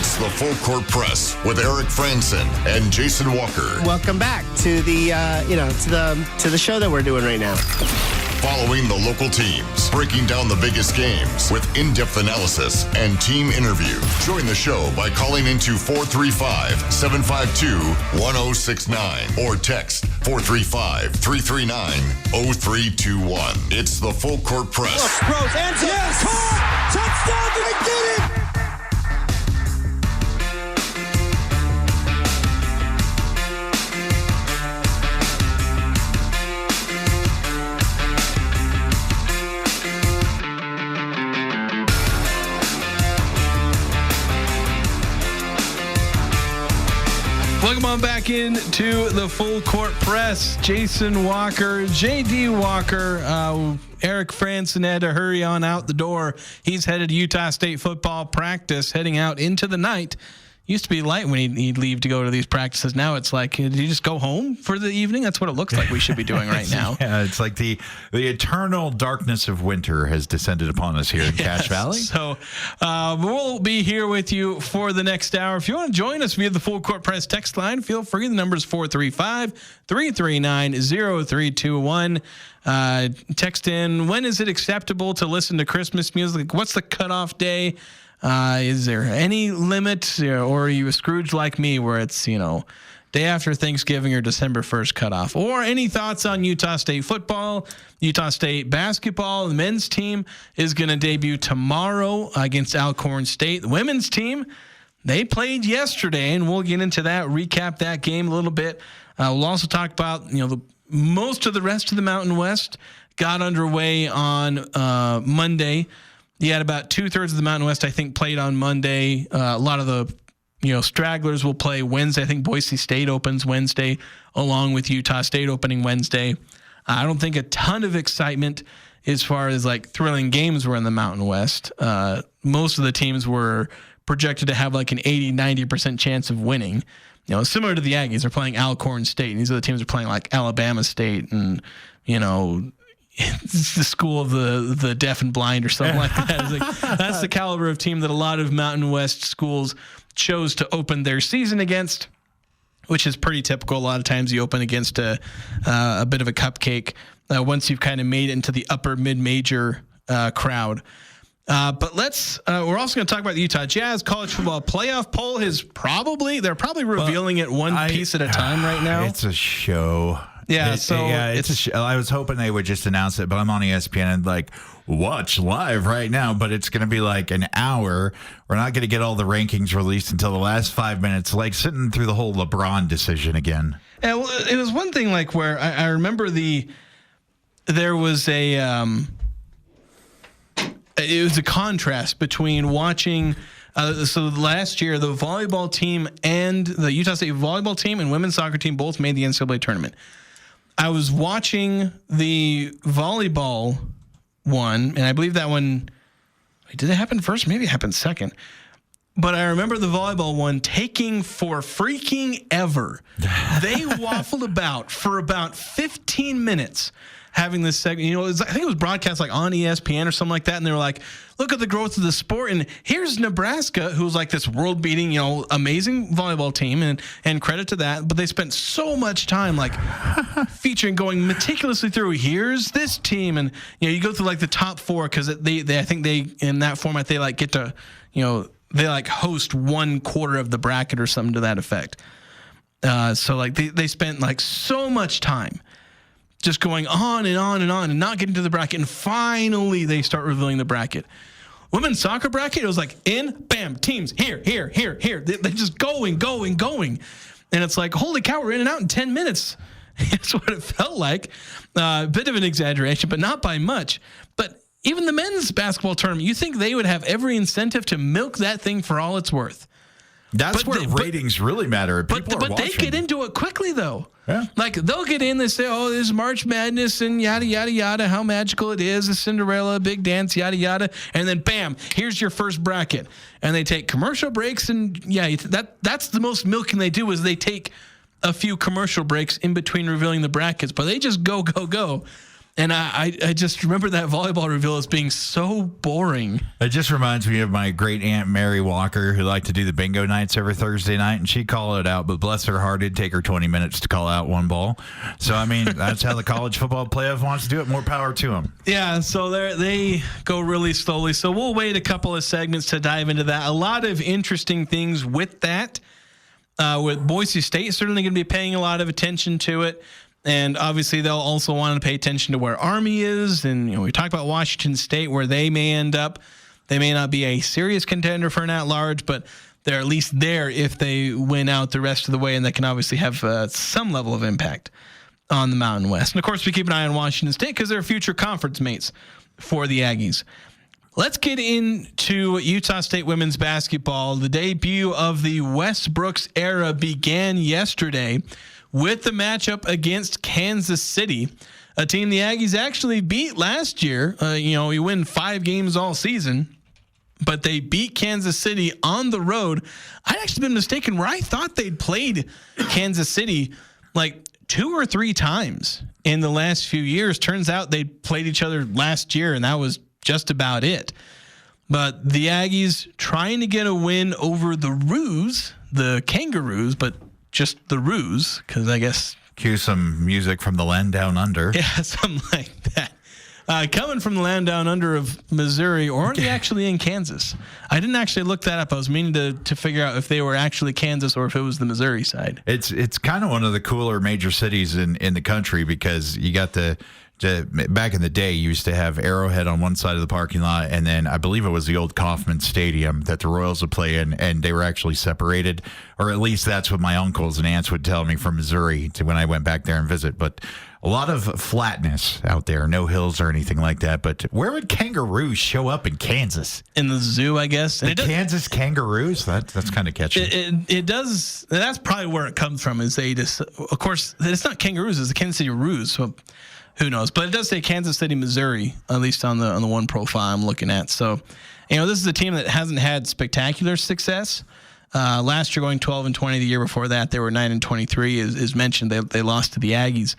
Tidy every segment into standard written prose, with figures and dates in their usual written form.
It's the Full Court Press with Eric Franson and Jason Walker. Welcome back to the to the show that we're doing right now. Following the local teams, breaking down the biggest games with in-depth analysis and team interviews. Join the show by calling into 435-752-1069 or text 435-339-0321. It's the Full Court Press. Rose, hands up. Yes! Caught! Touchdown! They did it! Welcome on back into the Full Court Press. Jason Walker, J.D. Walker, Eric Franson had to hurry on out the door. He's headed to Utah State football practice, heading out into the night. Used to be light when he'd leave to go to these practices. Now it's like, did he just go home for the evening? That's what it looks like we should be doing right now. Yeah, it's like the eternal darkness of winter has descended upon us here in Cache Valley. So we'll be here with you for the next hour. If you want to join us via the Full Court Press text line, feel free. The number is 435-339-0321. Text in, when is it acceptable to listen to Christmas music? What's the cutoff day? Is there any limit, or are you a Scrooge like me where it's, day after Thanksgiving or December 1st cutoff? Or any thoughts on Utah State football, Utah State basketball? The men's team is going to debut tomorrow against Alcorn State. The women's team, they played yesterday, and we'll get into that, recap that game a little bit. We'll also talk about, most of the rest of the Mountain West got underway on Monday. You had about 2/3 of the Mountain West, I think, played on Monday. A lot of the, stragglers will play Wednesday. I think Boise State opens Wednesday, along with Utah State opening Wednesday. I don't think a ton of excitement as far as like thrilling games were in the Mountain West. Most of the teams were projected to have like an 80-90% chance of winning. Similar to the Aggies, they're playing Alcorn State, and these other teams are playing like Alabama State and, it's the school of the deaf and blind or something like that. That's the caliber of team that a lot of Mountain West schools chose to open their season against, which is pretty typical. A lot of times you open against a bit of a cupcake once you've kind of made it into the upper mid-major crowd. But we're also going to talk about the Utah Jazz college football playoff poll. They're probably revealing it one piece at a time right now. It's a show. Yeah, it's a show. I was hoping they would just announce it, but I'm on ESPN and watch live right now. But it's going to be like an hour. We're not going to get all the rankings released until the last 5 minutes, like sitting through the whole LeBron decision again. Yeah, well, it was one thing where I remember there was it was a contrast between watching. So last year, the volleyball team and the Utah State volleyball team and women's soccer team both made the NCAA tournament. I was watching the volleyball one, and I believe that one, did it happen first? Maybe it happened second. But I remember the volleyball one taking for freaking ever. They waffled about for about 15 minutes having this segment. I think it was broadcast like on ESPN or something like that. And they were like, look at the growth of the sport. And here's Nebraska, who's like this world beating, amazing volleyball team, and credit to that. But they spent so much time featuring, going meticulously through, here's this team. And, you go through the top four, because I think they, in that format, they get to, they host 1/4 of the bracket or something to that effect. So they spent so much time just going on and on and on and not getting to the bracket. And finally they start revealing the bracket. Women's soccer bracket, it was in, bam, teams, here. They just going. And it's like, holy cow, we're in and out in 10 minutes. That's what it felt like. A bit of an exaggeration, but not by much. But even the men's basketball tournament, you think they would have every incentive to milk that thing for all it's worth. That's where ratings really matter. But they get into it quickly, though. Yeah. They'll get in, they say, oh, this is March Madness and yada, yada, yada, how magical it is, a Cinderella, big dance, yada, yada. And then, bam, here's your first bracket. And they take commercial breaks. And, that's the most milking they do, is they take a few commercial breaks in between revealing the brackets. But they just go. And I just remember that volleyball reveal as being so boring. It just reminds me of my great aunt Mary Walker, who liked to do the bingo nights every Thursday night, and she'd call it out, but bless her heart, it'd take her 20 minutes to call out one ball. So, I mean, that's how the college football playoff wants to do it. More power to them. Yeah, so they go really slowly. So we'll wait a couple of segments to dive into that. A lot of interesting things with that. With Boise State certainly going to be paying a lot of attention to it. And obviously, they'll also want to pay attention to where Army is. And, we talked about Washington State, where they may end up. They may not be a serious contender for an at-large, but they're at least there if they win out the rest of the way. And that can obviously have some level of impact on the Mountain West. And, of course, we keep an eye on Washington State because they're future conference mates for the Aggies. Let's get into Utah State women's basketball. The debut of the Westbrooks era began yesterday with the matchup against Kansas City, a team the Aggies actually beat last year. We win 5 games all season, but they beat Kansas City on the road. I'd actually been mistaken where I thought they'd played Kansas City like 2 or 3 times in the last few years. Turns out they played each other last year, and that was just about it. But the Aggies trying to get a win over the Roos, the Kangaroos, but just the Roos, because I guess... Cue some music from the land down under. Yeah, something like that. Coming from the land down under of Missouri, or are they actually in Kansas? I didn't actually look that up. I was meaning to figure out if they were actually Kansas or if it was the Missouri side. It's kind of one of the cooler major cities in the country because you got back in the day, you used to have Arrowhead on one side of the parking lot, and then I believe it was the old Kauffman Stadium that the Royals would play in, and they were actually separated, or at least that's what my uncles and aunts would tell me from Missouri when I went back there and visit. But a lot of flatness out there, no hills or anything like that. But where would kangaroos show up in Kansas? In the zoo, I guess. The Kansas Kangaroos? That's kind of catchy. It does. That's probably where it comes from. Is they just, of course, it's not kangaroos. It's the Kansas City Roos. So who knows? But it does say Kansas City, Missouri, at least on the one profile I'm looking at. So, this is a team that hasn't had spectacular success. Last year, going 12-20. The year before that, they were 9-23. As mentioned, they lost to the Aggies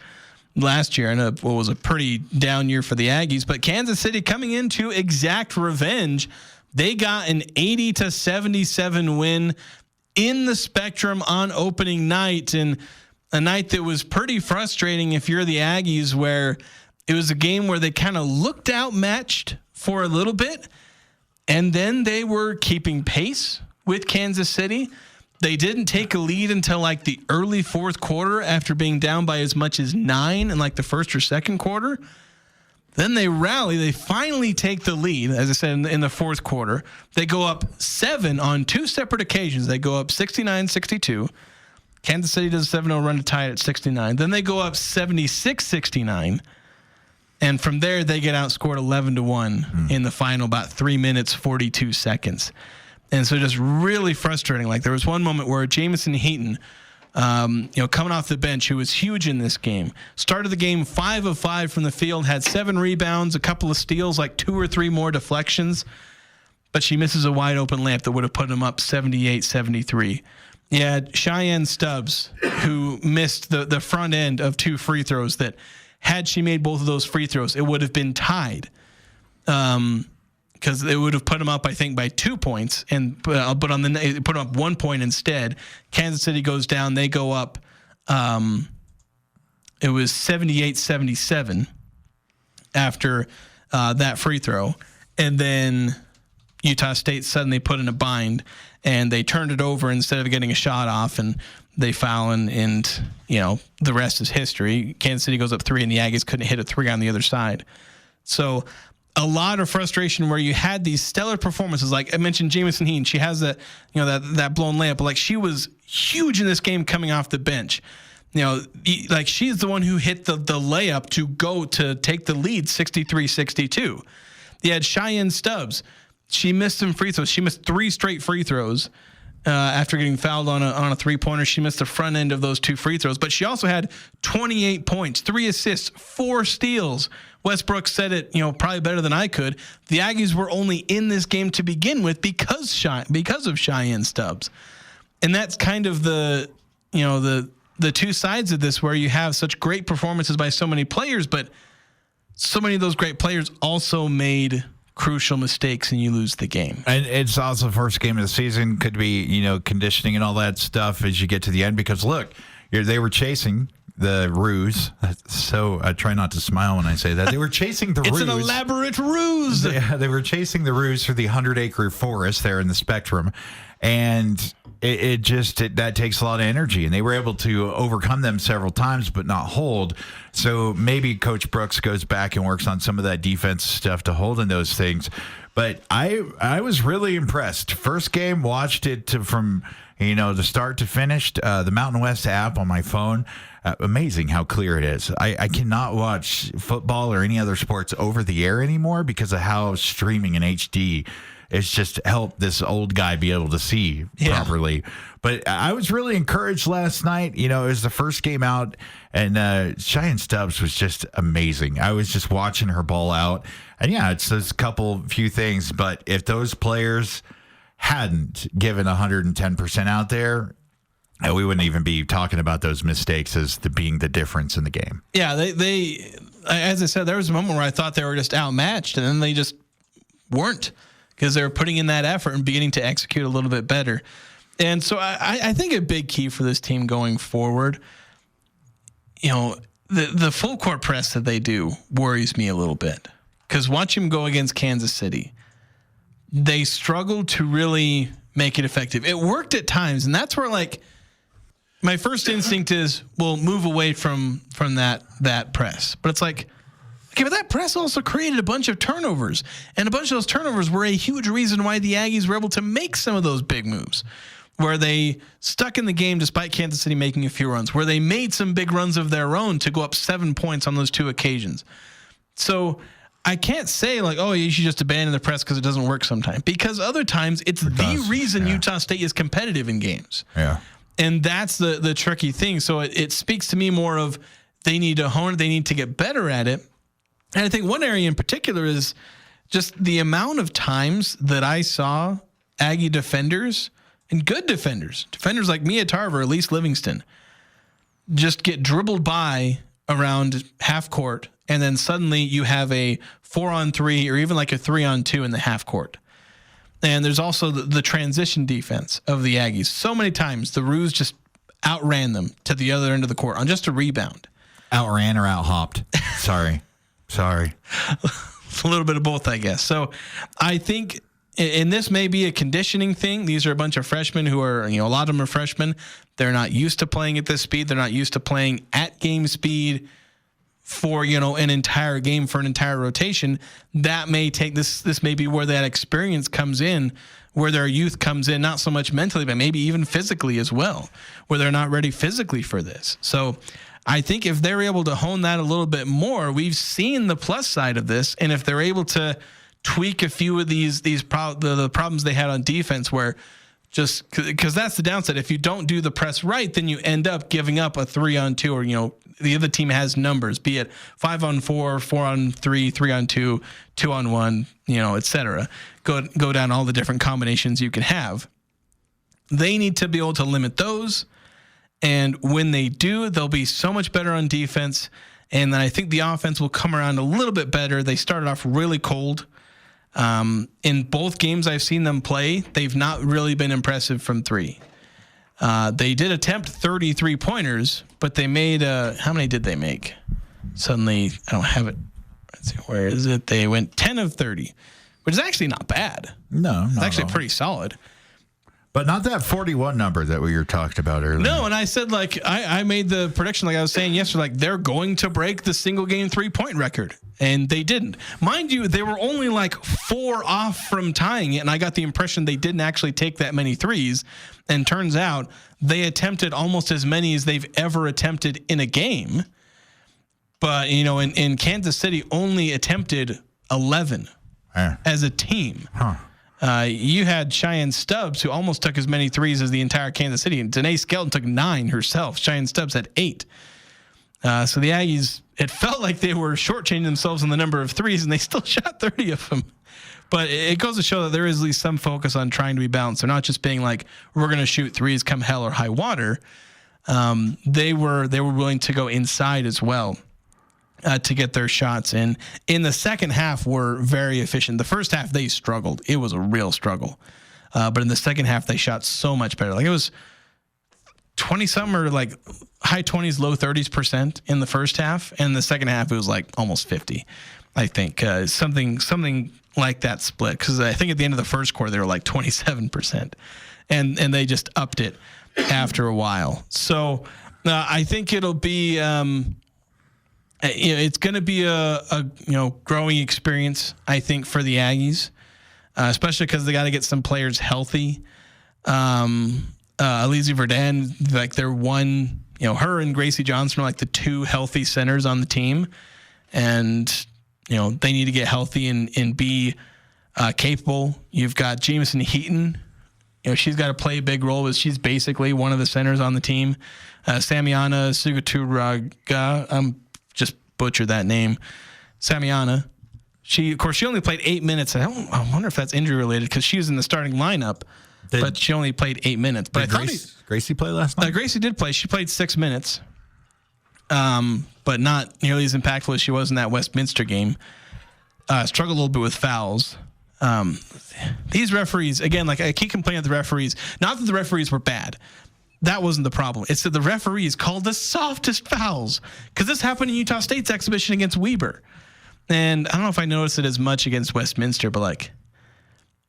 last year, and what was a pretty down year for the Aggies. But Kansas City coming into exact revenge. They got an 80-77 win in the Spectrum on opening night, and a night that was pretty frustrating if you're the Aggies, where it was a game where they kind of looked outmatched for a little bit, and then they were keeping pace with Kansas City. They didn't take a lead until like the early fourth quarter after being down by as much as 9 in like the first or second quarter. Then they rally. They finally take the lead, as I said, in the fourth quarter. They go up 7 on 2 separate occasions. They go up 69-62. Kansas City does a 7-0 run to tie it at 69. Then they go up 76-69. And from there, they get outscored 11-1 in the final, about 3 minutes, 42 seconds. And so just really frustrating. Like there was one moment where Jamison Heaton, coming off the bench, who was huge in this game, started the game 5 of 5 from the field, had 7 rebounds, a couple of steals, like 2 or 3 more deflections. But she misses a wide open layup that would have put them up 78-73. Yeah, Cheyenne Stubbs, who missed the front end of 2 free throws that had she made both of those free throws, it would have been tied. Because it would have put them up, I think, by 2 points, and but on the put them up 1 point instead. Kansas City goes down. They go up. It was 78-77 after that free throw, and then Utah State suddenly put in a bind, and they turned it over instead of getting a shot off, and they foul, and the rest is history. Kansas City goes up 3, and the Aggies couldn't hit a 3 on the other side. So a lot of frustration where you had these stellar performances. Like I mentioned, Jamison Heaton, she has that blown layup, but like she was huge in this game coming off the bench. Like she's the one who hit the layup to go to take the lead 63-62. You had Cheyenne Stubbs. She missed some free throws. She missed 3 straight free throws after getting fouled on a 3-pointer. She missed the front end of those 2 free throws, but she also had 28 points, 3 assists, 4 steals. Westbrook said it, probably better than I could. The Aggies were only in this game to begin with because of Cheyenne Stubbs. And that's kind of the 2 sides of this, where you have such great performances by so many players, but so many of those great players also made crucial mistakes and you lose the game. And it's also the first game of the season. Could be, conditioning and all that stuff as you get to the end. Because look, they were chasing the ruse. So I try not to smile when I say that. They were chasing the ruse. It's an elaborate ruse. They were chasing the ruse through the 100-acre forest there in the Spectrum. And that takes a lot of energy. And they were able to overcome them several times, but not hold. So maybe Coach Brooks goes back and works on some of that defense stuff to hold in those things. But I was really impressed. First game, watched it from the start to finish. The Mountain West app on my phone. Amazing how clear it is. I cannot watch football or any other sports over the air anymore because of how streaming in HD it's just helped this old guy be able to see properly. But I was really encouraged last night. It was the first game out, and Cheyenne Stubbs was just amazing. I was just watching her ball out. And, it's those few things. But if those players hadn't given 110% out there, we wouldn't even be talking about those mistakes as being the difference in the game. Yeah, they as I said, there was a moment where I thought they were just outmatched, and then they just weren't, because they were putting in that effort and beginning to execute a little bit better. And so I think a big key for this team going forward, the full court press that they do worries me a little bit, because watch them go against Kansas City. They struggled to really make it effective. It worked at times, and that's where my first instinct is, well, move away from that press. But it's like, okay, but that press also created a bunch of turnovers. And a bunch of those turnovers were a huge reason why the Aggies were able to make some of those big moves, where they stuck in the game despite Kansas City making a few runs, where they made some big runs of their own to go up 7 points on those two occasions. So I can't say you should just abandon the press because it doesn't work sometimes. Because other times it's the reason Utah State is competitive in games. Yeah. And that's the tricky thing. So it speaks to me more of they need to hone it. They need to get better at it. And I think one area in particular is just the amount of times that I saw Aggie defenders and good defenders like Mia Tarver, Elise Livingston, just get dribbled by around half court. And then suddenly you have a 4-on-3 or even like a 3-on-2 in the half court. And there's also the transition defense of the Aggies. So many times the Roos just outran them to the other end of the court on just a rebound. Outran or outhopped? Sorry. A little bit of both, I guess. So I think, and this may be a conditioning thing. These are a bunch of freshmen who are, a lot of them are freshmen. They're not used to playing at this speed. They're not used to playing at game speed for, an entire game, for an entire rotation. That may take this may be where that experience comes in, where their youth comes in, not so much mentally, but maybe even physically as well, where they're not ready physically for this. So I think if they're able to hone that a little bit more, we've seen the plus side of this. And if they're able to tweak a few of the problems they had on defense, where just because that's the downside. If you don't do the press right, then you end up giving up a 3-on-2, or, the other team has numbers, be it 5-on-4, 4-on-3, 3-on-2, 2-on-1, et cetera. Go down all the different combinations you can have. They need to be able to limit those. And when they do, they'll be so much better on defense. And then I think the offense will come around a little bit better. They started off really cold. In both games I've seen them play, they've not really been impressive from three. They did attempt 33 pointers, but they made, how many did they make? Suddenly, I don't have it. Let's see, where is it? They went 10 of 30, which is actually not bad. No, it's actually pretty solid. But not that 41 number that we were talking about earlier. No, and I said, I made the prediction, like I was saying yesterday, they're going to break the single game 3-point record. And they didn't. Mind you, they were only 4 off from tying it, and I got the impression they didn't actually take that many threes. And turns out they attempted almost as many as they've ever attempted in a game. But, in Kansas City only attempted 11 as a team. Huh. You had Cheyenne Stubbs, who almost took as many threes as the entire Kansas City. And Danae Skelton took 9 herself. Cheyenne Stubbs had 8. So the Aggies, it felt like they were shortchanging themselves on the number of threes, and they still shot 30 of them. But it goes to show that there is at least some focus on trying to be balanced. They're not just being like, we're going to shoot threes come hell or high water. They were willing to go inside as well. to get their shots in. In the second half, were very efficient. The first half, they struggled. It was a real struggle. But in the second half, they shot so much better. Like it was 20-something or like high 20s, low 30s% in the first half. And in the second half, it was like almost 50, I think. Something like that split. Because I think at the end of the first quarter, they were like 27%. And they just upped it after a while. So I think it'll be, it's going to be a growing experience, I think, for the Aggies, especially because they got to get some players healthy. Alizé Verdin, like they're one, her and Gracie Johnson are like the two healthy centers on the team. And, they need to get healthy and be capable. You've got Jamison Heaton. She's got to play a big role, but she's basically one of the centers on the team. Samiana Sugaturaga, I'm just butchered that name. Samiana. She only played 8 minutes. I wonder if that's injury related because she was in the starting lineup, but she only played 8 minutes. But Gracie play last night? Gracie did play. She played 6 minutes, but not nearly as impactful as she was in that Westminster game. Struggled a little bit with fouls. These referees, again, like I keep complaining at the referees. Not that the referees were bad. That wasn't the problem. It's that the referees called the softest fouls because this happened in Utah State's exhibition against Weber. And I don't know if I noticed it as much against Westminster, but like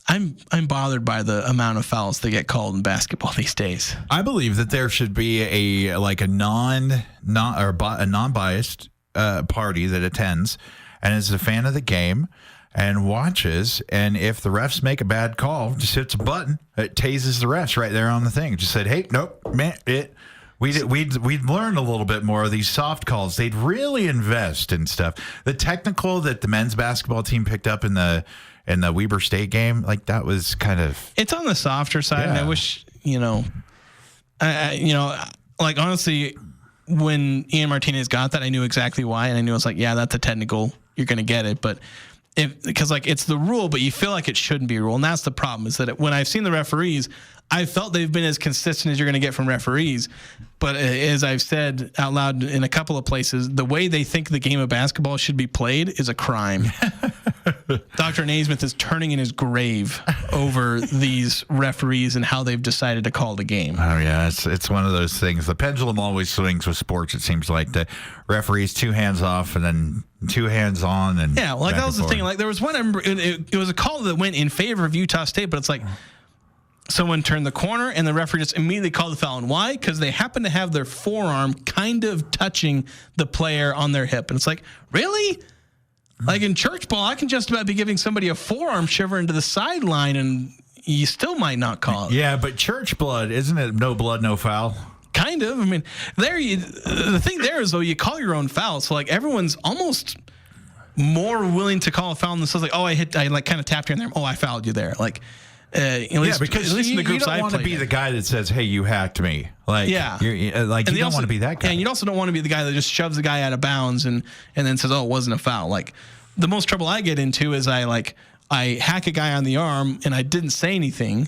I'm bothered by the amount of fouls that get called in basketball these days. I believe that there should be a non-biased party that attends and is a fan of the game and watches, and if the refs make a bad call, just hits a button, it tases the refs right there on the thing. Just said, hey, nope, man, we'd learn a little bit more of these soft calls. They'd really invest in stuff. The technical that the men's basketball team picked up in the Weber State game, like that was kind of, it's on the softer side. Yeah. And I wish, like honestly, when Ian Martinez got that, I knew exactly why, and I knew I was like, yeah, that's a technical. You're going to get it, but. Because like it's the rule, but you feel like it shouldn't be a rule, and that's the problem. Is that when I've seen the referees, I felt they've been as consistent as you're going to get from referees. But as I've said out loud in a couple of places, the way they think the game of basketball should be played is a crime. Dr. Naismith is turning in his grave over these referees and how they've decided to call the game. Oh yeah, it's one of those things. The pendulum always swings with sports. It seems like the referees 2 hands off and then 2 hands on, and yeah, like that was the thing. Like there was one, it was a call that went in favor of Utah State, but it's like someone turned the corner and the referee just immediately called the foul. And why? Because they happen to have their forearm kind of touching the player on their hip, and it's like, really? Like in church ball, I can just about be giving somebody a forearm shiver into the sideline, and you still might not call it. Yeah, but church blood, isn't it? No blood, no foul. Kind of. I mean, the thing there is though, you call your own foul, so like everyone's almost more willing to call a foul than says like, oh, I like kind of tapped you in there. Oh, I fouled you there. Like, because at least in the groups you don't want to be the guy that says, "Hey, you hacked me." Like, yeah, you don't want to be that guy. And you also don't want to be the guy that just shoves the guy out of bounds and then says, "Oh, it wasn't a foul." Like, the most trouble I get into is I hack a guy on the arm and I didn't say anything,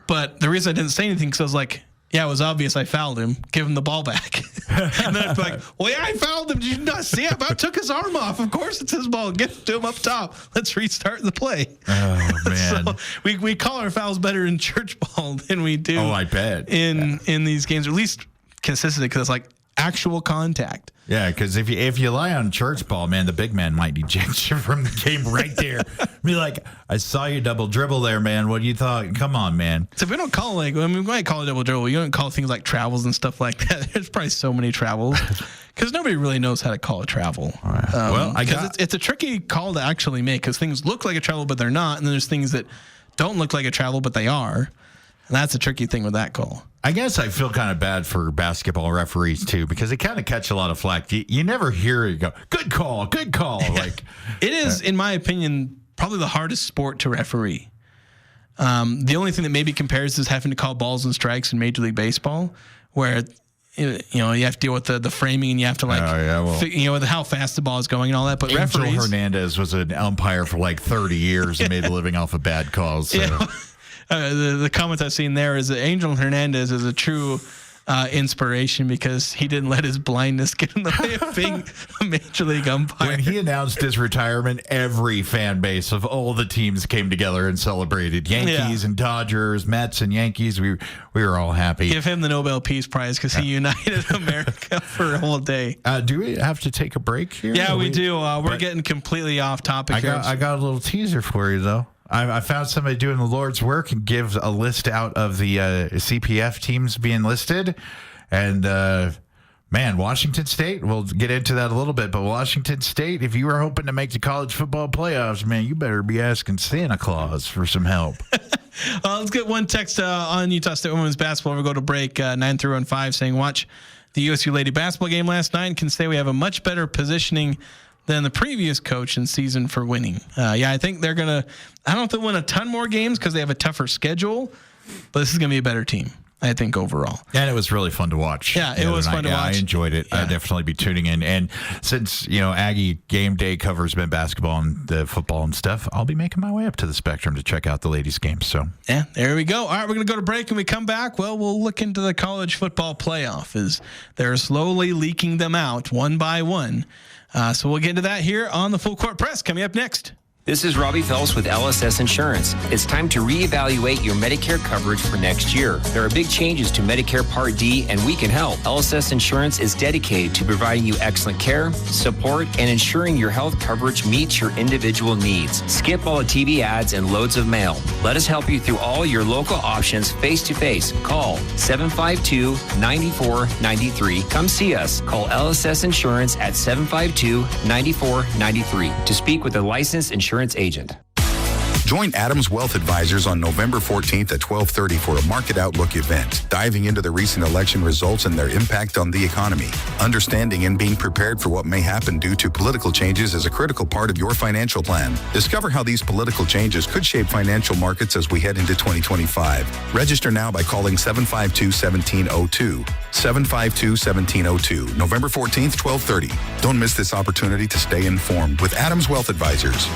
but the reason I didn't say anything because I was like, yeah, it was obvious I fouled him. Give him the ball back. And then I'd be like, well, yeah, I fouled him. Did you not see it? I took his arm off. Of course it's his ball. Get it to him up top. Let's restart the play. Oh, man. So we call our fouls better in church ball than we do. Oh, I bet. In these games, or at least consistently, because it's like actual contact. Yeah, because if you lie on church ball, man, the big man might eject you from the game right there. Be like, I saw you double dribble there, man. What do you thought? Come on, man. So if we don't call we might call it double dribble. You don't call things like travels and stuff like that. There's probably so many travels because nobody really knows how to call a travel. Right. Well, it's a tricky call to actually make because things look like a travel but they're not, and then there's things that don't look like a travel but they are. And that's a tricky thing with that call. I guess I feel kind of bad for basketball referees, too, because they kind of catch a lot of flack. You never hear it go, good call. Like it is, in my opinion, probably the hardest sport to referee. The only thing that maybe compares is having to call balls and strikes in Major League Baseball, where you have to deal with the framing and you have to with how fast the ball is going and all that. But Angel referees, Hernandez was an umpire for like 30 years and made a living off of bad calls. So. The comments I've seen there is that Angel Hernandez is a true inspiration because he didn't let his blindness get in the way of being a major league umpire. When he announced his retirement, every fan base of all the teams came together and celebrated. Yankees and Dodgers, Mets and Yankees. We were all happy. Give him the Nobel Peace Prize because he united America for a whole day. Do we have to take a break here? Yeah, we do. We're getting completely off topic here. I got a little teaser for you, though. I found somebody doing the Lord's work and gives a list out of the CPF teams being listed. And, man, Washington State, we'll get into that a little bit. But Washington State, if you were hoping to make the college football playoffs, man, you better be asking Santa Claus for some help. Let's get one text on Utah State women's basketball. We'll go to break 9-15 saying, watch the USU Lady basketball game last night and can say we have a much better positioning than the previous coach in season for winning. I think they're going to, I don't know if they'll win a ton more games because they have a tougher schedule, but this is going to be a better team, I think, overall. And it was really fun to watch. Yeah, it was fun to watch. I enjoyed it. Yeah. I'd definitely be tuning in. And since, Aggie game day covers been basketball and the football and stuff, I'll be making my way up to the Spectrum to check out the ladies' games. So, yeah, there we go. All right, we're going to go to break. And we come back, well, we'll look into the college football playoff as they're slowly leaking them out one by one. So we'll get into that here on the Full Court Press coming up next. This is Robbie Phelps with LSS Insurance. It's time to reevaluate your Medicare coverage for next year. There are big changes to Medicare Part D, and we can help. LSS Insurance is dedicated to providing you excellent care, support, and ensuring your health coverage meets your individual needs. Skip all the TV ads and loads of mail. Let us help you through all your local options face-to-face. Call 752-9493. Come see us. Call LSS Insurance at 752-9493 to speak with a licensed insurance agent. Join Adams Wealth Advisors on November 14th at 12:30 for a Market Outlook event, diving into the recent election results and their impact on the economy. Understanding and being prepared for what may happen due to political changes is a critical part of your financial plan. Discover how these political changes could shape financial markets as we head into 2025. Register now by calling 752-1702. 752-1702. November 14th, 12:30. Don't miss this opportunity to stay informed with Adams Wealth Advisors.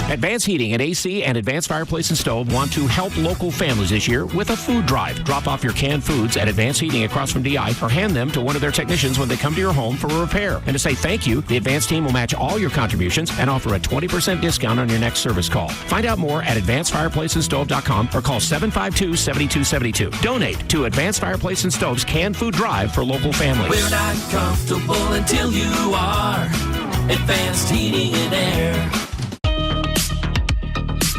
Advanced Heating and AC and Advanced Fireplace and Stove want to help local families this year with a food drive. Drop off your canned foods at Advanced Heating across from DI or hand them to one of their technicians when they come to your home for a repair. And to say thank you, the Advanced team will match all your contributions and offer a 20% discount on your next service call. Find out more at AdvancedFireplaceandStove.com or call 752-7272. Donate to Advanced Fireplace and Stove's canned food drive for local families. We're not comfortable until you are. Advanced Heating and Air.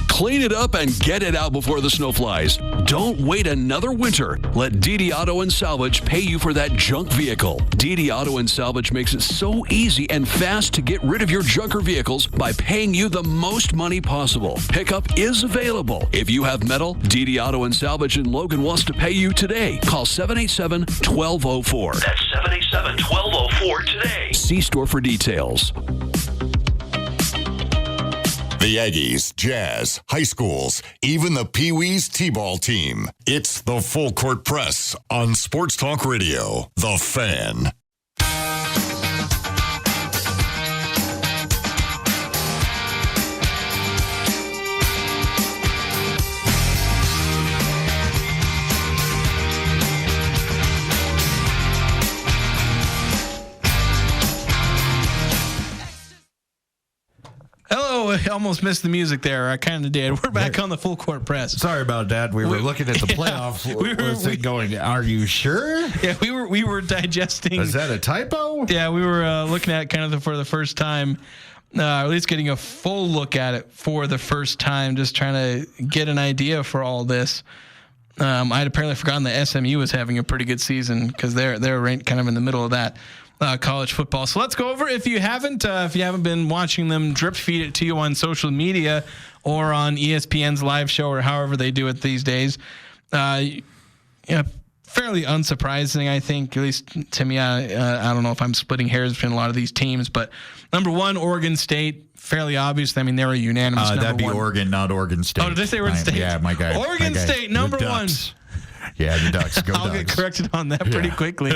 Clean it up and get it out before the snow flies. Don't wait another winter. Let DD Auto and Salvage pay you for that junk vehicle. DD Auto and Salvage makes it so easy and fast to get rid of your junker vehicles by paying you the most money possible. Pickup is available. If you have metal, DD Auto and Salvage in Logan wants to pay you today. Call 787-1204. That's 787-1204 today. See store for details. The Aggies, Jazz, high schools, even the Pee Wee's T-ball team. It's the Full Court Press on Sports Talk Radio, The Fan. Hello, I almost missed the music there. I kind of did. We're back on the Full Court Press. Sorry about that. We were looking at the playoff. Going, are you sure? Yeah, we were digesting. Is that a typo? Yeah, we were looking at it kind of for the first time, at least getting a full look at it for the first time, just trying to get an idea for all this. I'd apparently forgotten that SMU was having a pretty good season because they're ranked kind of in the middle of that. College football. So let's go over if you haven't been watching them drip feed it to you on social media or on ESPN's live show or however they do it these days. Fairly unsurprising, I think, at least to me. I don't know if I'm splitting hairs between a lot of these teams, but number one, Oregon State. Fairly obvious. I mean, they were unanimous. That'd be one. Oregon, not Oregon State. Oh, did they say Oregon State? Yeah, my guy. Oregon State, number one. Yeah, the Ducks. Go I'll Ducks. get corrected on that pretty quickly.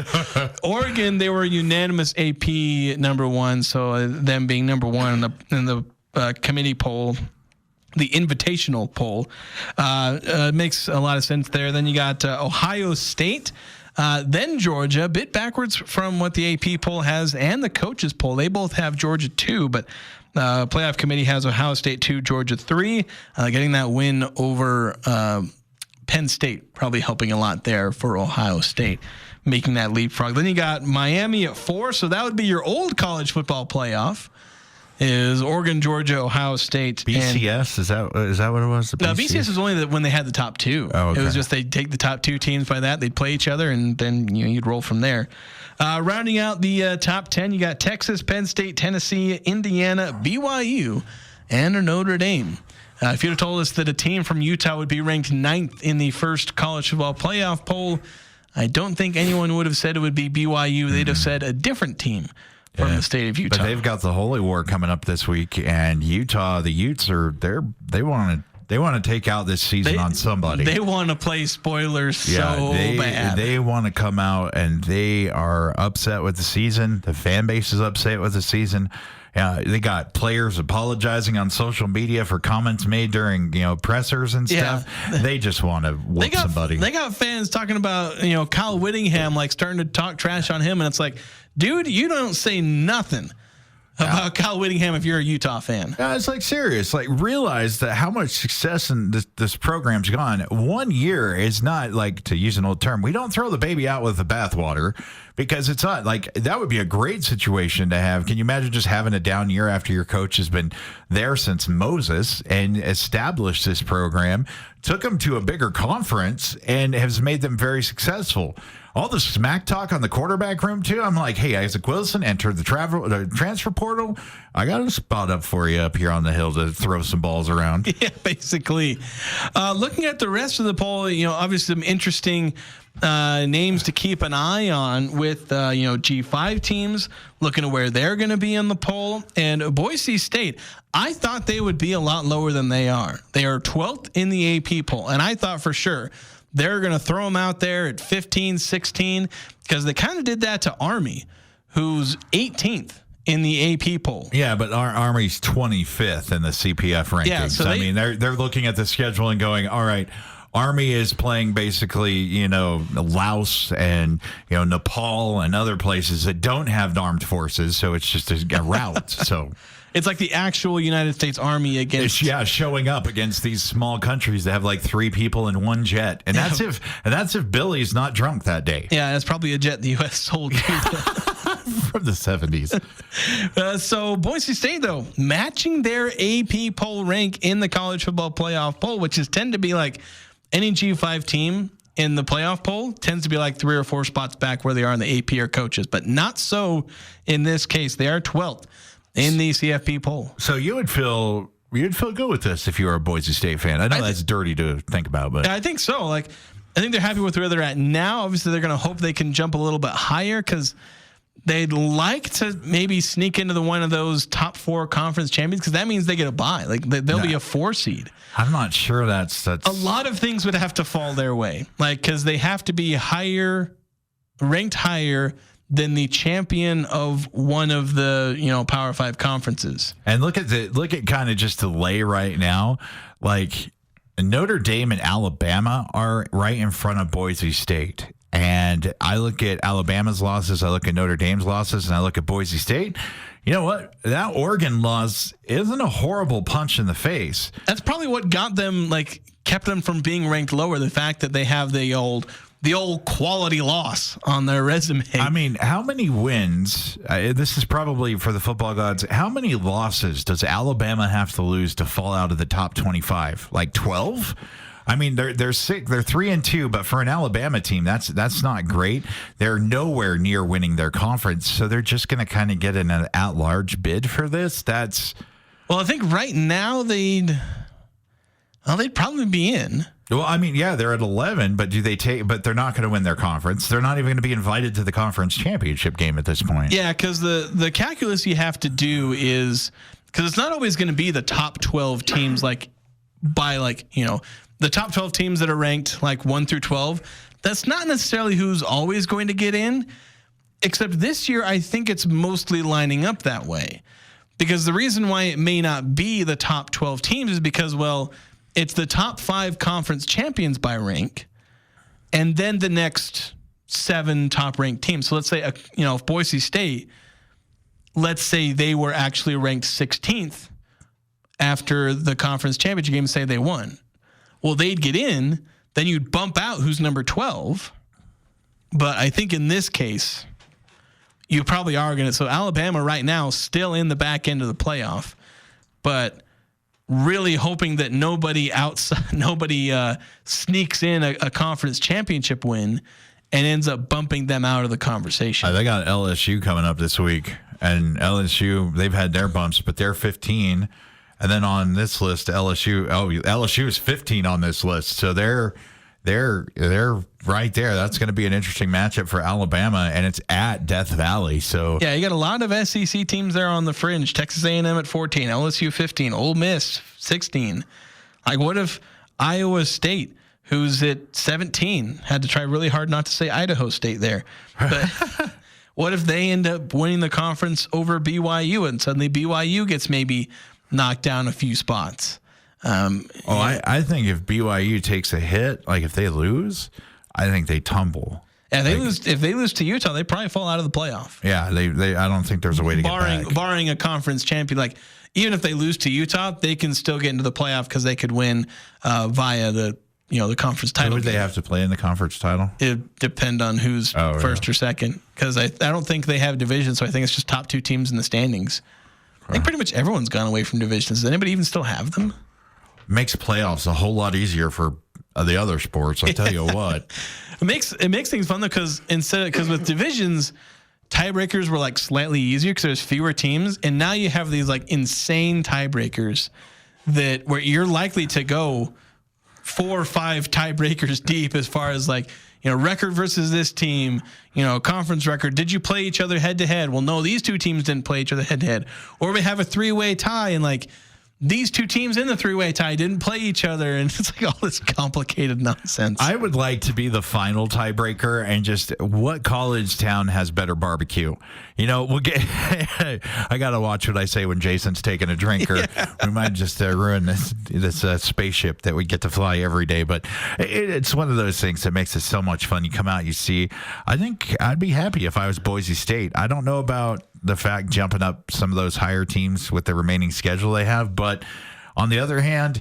Oregon, they were unanimous AP number one, so them being number one in the committee poll, the invitational poll, makes a lot of sense there. Then you got Ohio State. Then Georgia, a bit backwards from what the AP poll has and the coaches poll. They both have Georgia 2, but playoff committee has Ohio State 2, Georgia 3. Getting that win over Penn State probably helping a lot there for Ohio State, making that leapfrog. Then you got Miami at 4, so that would be your old college football playoff. Is Oregon, Georgia, Ohio State. BCS, is that what it was? No, BCS was only when they had the top 2. Oh, okay. It was just they'd take the top 2 teams by that. They'd play each other, and then you'd roll from there. Rounding out the top 10, you got Texas, Penn State, Tennessee, Indiana, BYU, and Notre Dame. If you'd have told us that a team from Utah would be ranked 9th in the first college football playoff poll, I don't think anyone would have said it would be BYU. They'd have said a different team from the state of Utah. But they've got the Holy War coming up this week, and Utah, the Utes they want to take out this season on somebody. They want to play spoilers bad. They want to come out, and they are upset with the season. The fan base is upset with the season. They got players apologizing on social media for comments made during pressers and stuff. Yeah. They just want to whoop somebody. They got fans talking about Kyle Whittingham starting to talk trash on him, and it's like, dude, you don't say nothing about Kyle Whittingham if you're a Utah fan. It's serious. Realize that how much success in this program's gone. 1 year is not to use an old term. We don't throw the baby out with the bathwater, because it's not that would be a great situation to have. Can you imagine just having a down year after your coach has been there since Moses and established this program, took them to a bigger conference, and has made them very successful? All the smack talk on the quarterback room, too. I'm like, hey, Isaac Wilson entered the transfer portal. I got a spot up for you up here on the hill to throw some balls around. Yeah, basically. Looking at the rest of the poll, obviously some interesting names to keep an eye on with, G5 teams, looking at where they're going to be in the poll. And Boise State, I thought they would be a lot lower than they are. They are 12th in the AP poll, and I thought for sure they're going to throw them out there at 15, 16, because they kind of did that to Army, who's 18th in the AP poll. Yeah, but our Army's 25th in the CPF rankings. Yeah, so they're looking at the schedule and going, all right, Army is playing basically, Laos and, Nepal and other places that don't have armed forces, so it's just a route. So it's like the actual United States Army against. Showing up against these small countries that have 3 people in one jet, and that's if Billy's not drunk that day. Yeah, that's probably a jet the U.S. sold from the 70s. So Boise State, though, matching their AP poll rank in the college football playoff poll, which is tend to be any G5 team in the playoff poll tends to be 3 or 4 spots back where they are in the AP or coaches, but not so in this case. They are 12th in the CFP poll. So you'd feel good with this if you were a Boise State fan. I know that's dirty to think about, but I think so. I think they're happy with where they're at now. Obviously, they're going to hope they can jump a little bit higher, because they'd like to maybe sneak into one of those top 4 conference champions, because that means they get a bye. They'll be a 4 seed. I'm not sure that's a lot of things would have to fall their way, because they have to be ranked higher than the champion of one of the Power 5 conferences. And look at kind of just the lay right now, Notre Dame and Alabama are right in front of Boise State. And I look at Alabama's losses, I look at Notre Dame's losses, and I look at Boise State. You know what? That Oregon loss isn't a horrible punch in the face. That's probably what got them, kept them from being ranked lower. The fact that they have the old quality loss on their resume. I mean, how many wins? This is probably for the football gods. How many losses does Alabama have to lose to fall out of the top 25? 12? I mean, they're sick. They're 3-2, but for an Alabama team, that's not great. They're nowhere near winning their conference, so they're just going to kind of get an at-large bid for this. Well, I think right now they'd probably be in. Well, I mean, yeah, they're at 11, but but they're not going to win their conference. They're not even going to be invited to the conference championship game at this point. Yeah, because the calculus you have to do is, because it's not always going to be the top 12 teams the top 12 teams that are ranked 1 through 12. That's not necessarily who's always going to get in, except this year I think it's mostly lining up that way. Because the reason why it may not be the top 12 teams is because, it's the top 5 conference champions by rank, and then the next 7 top-ranked teams. So let's say, if Boise State, let's say they were actually ranked 16th after the conference championship game, say they won. Well, they'd get in, then you'd bump out who's number 12. But I think in this case, you probably are going to. So Alabama right now still in the back end of the playoff, but really hoping that nobody sneaks in a conference championship win and ends up bumping them out of the conversation. They got LSU coming up this week, and LSU, they've had their bumps, but they're 15. And then on this list, LSU is 15 on this list, so they're right there. That's going to be an interesting matchup for Alabama, and it's at Death Valley. So yeah, you got a lot of SEC teams there on the fringe. Texas A&M at 14, LSU 15, Ole Miss 16. Like, what if Iowa State, who's at 17, had to try really hard not to say Idaho State there? But what if they end up winning the conference over BYU, and suddenly BYU gets maybe knocked down a few spots? I think if BYU takes a hit, like if they lose, I think they tumble. Yeah, if they lose to Utah, they probably fall out of the playoff. Yeah, they I don't think there's a way to get back. Barring a conference champion, like even if they lose to Utah, they can still get into the playoff because they could win via the conference title. Who would they have to play in the conference title? It depend on who's first or second, because I don't think they have divisions, so I think it's just top 2 teams in the standings. I think pretty much everyone's gone away from divisions. Does anybody even still have them? Makes playoffs a whole lot easier for the other sports. I tell you what, it makes things fun though, because with divisions, tiebreakers were like slightly easier because there's fewer teams, and now you have these like insane tiebreakers where you're likely to go 4 or 5 tiebreakers deep as far as like, record versus this team, conference record. Did you play each other head to head? Well, no, these 2 teams didn't play each other head to head. Or we have a 3-way tie, and like these 2 teams in the 3-way tie didn't play each other, and it's like all this complicated nonsense. I would like to be the final tiebreaker, and just what college town has better barbecue? We'll get. I gotta watch what I say when Jason's taking a drink, or we might just ruin this spaceship that we get to fly every day. But it's one of those things that makes it so much fun. You come out, you see. I think I'd be happy if I was Boise State. I don't know about the fact jumping up some of those higher teams with the remaining schedule they have, but on the other hand,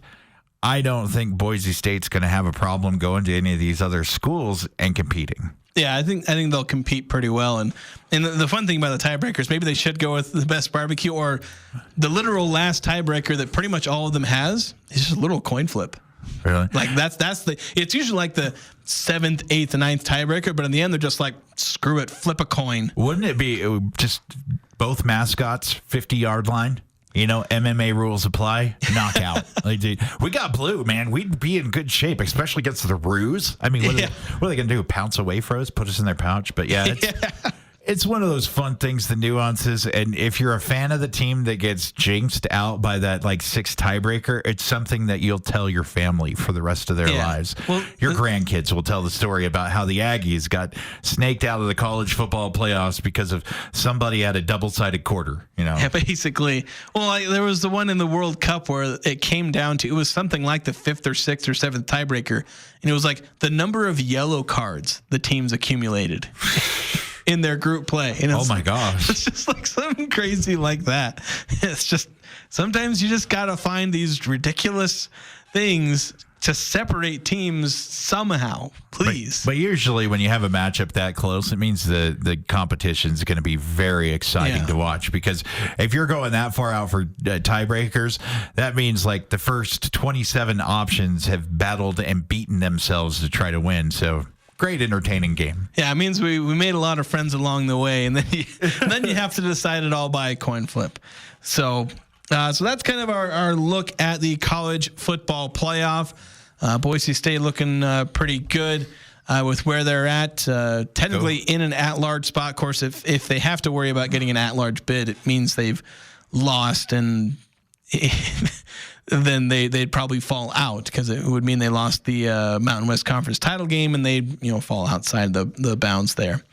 I don't think Boise State's going to have a problem going to any of these other schools and competing. Yeah, I think they'll compete pretty well. And the fun thing about the tiebreakers, maybe they should go with the best barbecue, or the literal last tiebreaker that pretty much all of them has is just a little coin flip. Really? Like it's usually like the 7th, 8th, 9th tiebreaker, but in the end they're just like, screw it, flip a coin. Wouldn't it be just both mascots 50-yard line? MMA rules apply. Knockout. Dude, we got blue, man. We'd be in good shape, especially against the Roos. I mean, what are they going to do? Pounce away for us? Put us in their pouch? But yeah, it's one of those fun things, the nuances. And if you're a fan of the team that gets jinxed out by that like 6th tiebreaker, it's something that you'll tell your family for the rest of their lives. Well, your grandkids will tell the story about how the Aggies got snaked out of the college football playoffs because of somebody had a double-sided quarter. Yeah, basically. Well, there was the one in the World Cup where it came down to, it was something like the 5th or 6th or 7th tiebreaker, and it was like the number of yellow cards the teams accumulated in their group play. And oh my gosh. It's just like something crazy like that. It's just, sometimes you just got to find these ridiculous things to separate teams somehow, please. But usually when you have a matchup that close, it means the competition is going to be very exciting to watch, because if you're going that far out for tiebreakers, that means like the first 27 options have battled and beaten themselves to try to win. So great entertaining game. Yeah, it means we made a lot of friends along the way, and then you have to decide it all by a coin flip. So that's kind of our look at the college football playoff. Boise State looking pretty good with where they're at. Technically in an at-large spot. Of course, if they have to worry about getting an at-large bid, it means they've lost, and then they'd probably fall out, because it would mean they lost the Mountain West Conference title game, and they'd fall outside the bounds there.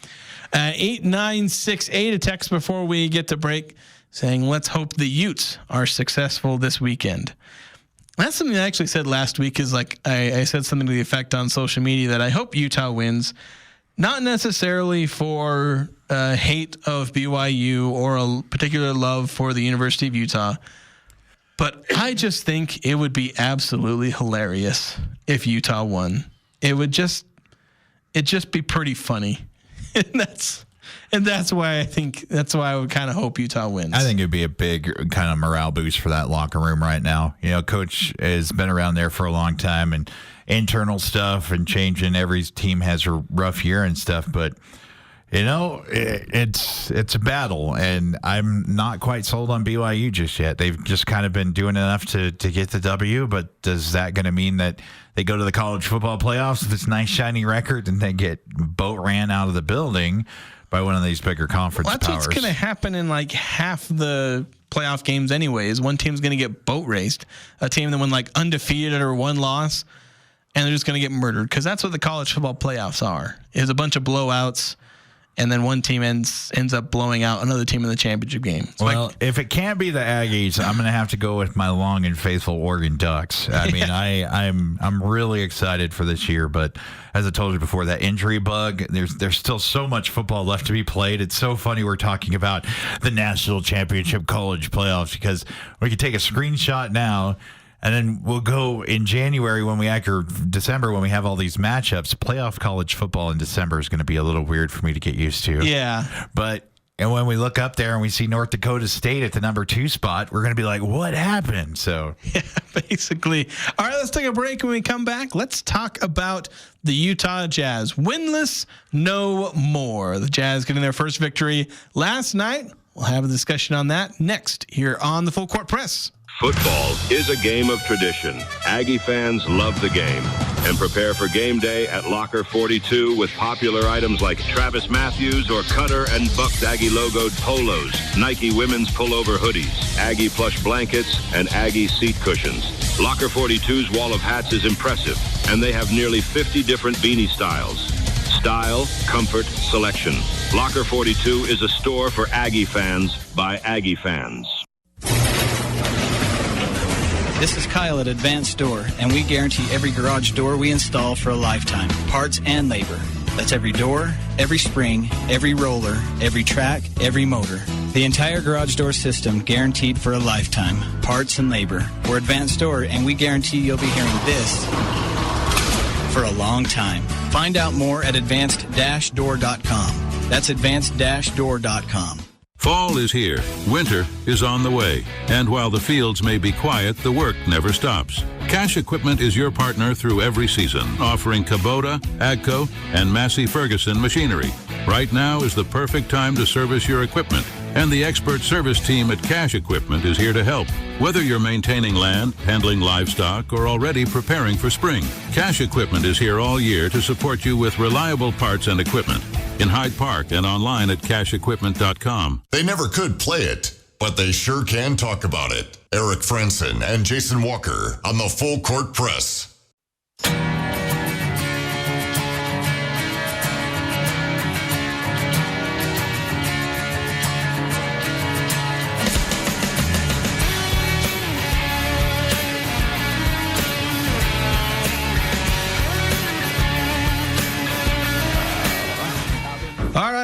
8968, a text before we get to break saying, let's hope the Utes are successful this weekend. That's something I actually said last week, is like I said something to the effect on social media that I hope Utah wins, not necessarily for hate of BYU or a particular love for the University of Utah, but I just think it would be absolutely hilarious if Utah won. It'd just be pretty funny. And that's why I would kind of hope Utah wins. I think it'd be a big kind of morale boost for that locker room right now. You know, Coach has been around there for a long time, and internal stuff and changing. Every team has a rough year and stuff, but you know, it's a battle, and I'm not quite sold on BYU just yet. They've just kind of been doing enough to get the W, but is that going to mean that they go to the college football playoffs with this nice shiny record and they get boat ran out of the building by one of these bigger conference powers? That's what's going to happen in like half the playoff games anyways. One team's going to get boat raced, a team that went like undefeated or one loss, and they're just going to get murdered, because that's what the college football playoffs are, is a bunch of blowouts. And then one team ends up blowing out another team in the championship game. Well, if it can't be the Aggies, I'm going to have to go with my long and faithful Oregon Ducks. I mean, I'm really excited for this year, but as I told you before, that injury bug, there's still so much football left to be played. It's so funny we're talking about the national championship college playoffs, because we could take a screenshot now, and then we'll go in January or December when we have all these matchups. Playoff college football in December is going to be a little weird for me to get used to. Yeah. And when we look up there and we see North Dakota State at the number 2 spot, we're going to be like, what happened? So, yeah, basically. All right, let's take a break. When we come back, let's talk about the Utah Jazz. Winless no more. The Jazz getting their first victory last night. We'll have a discussion on that next here on the Full Court Press. Football is a game of tradition. Aggie fans love the game and prepare for game day at Locker 42 with popular items like Travis Matthews or Cutter and Buck's Aggie logoed polos, Nike women's pullover hoodies, Aggie plush blankets, and Aggie seat cushions. Locker 42's wall of hats is impressive, and they have nearly 50 different beanie styles. Style, comfort, selection. Locker 42 is a store for Aggie fans by Aggie fans. This is Kyle at Advanced Door, and we guarantee every garage door we install for a lifetime, parts and labor. That's every door, every spring, every roller, every track, every motor. The entire garage door system guaranteed for a lifetime, parts and labor. We're Advanced Door, and we guarantee you'll be hearing this for a long time. Find out more at advanced-door.com. That's advanced-door.com. Fall is here. Winter is on the way. And while the fields may be quiet, the work never stops. Cash Equipment is your partner through every season, offering Kubota, AGCO, and Massey Ferguson machinery. Right now is the perfect time to service your equipment, and the expert service team at Cash Equipment is here to help. Whether you're maintaining land, handling livestock, or already preparing for spring, Cash Equipment is here all year to support you with reliable parts and equipment. In Hyde Park and online at cashequipment.com. They never could play it, but they sure can talk about it. Eric Franson and Jason Walker on the Full Court Press.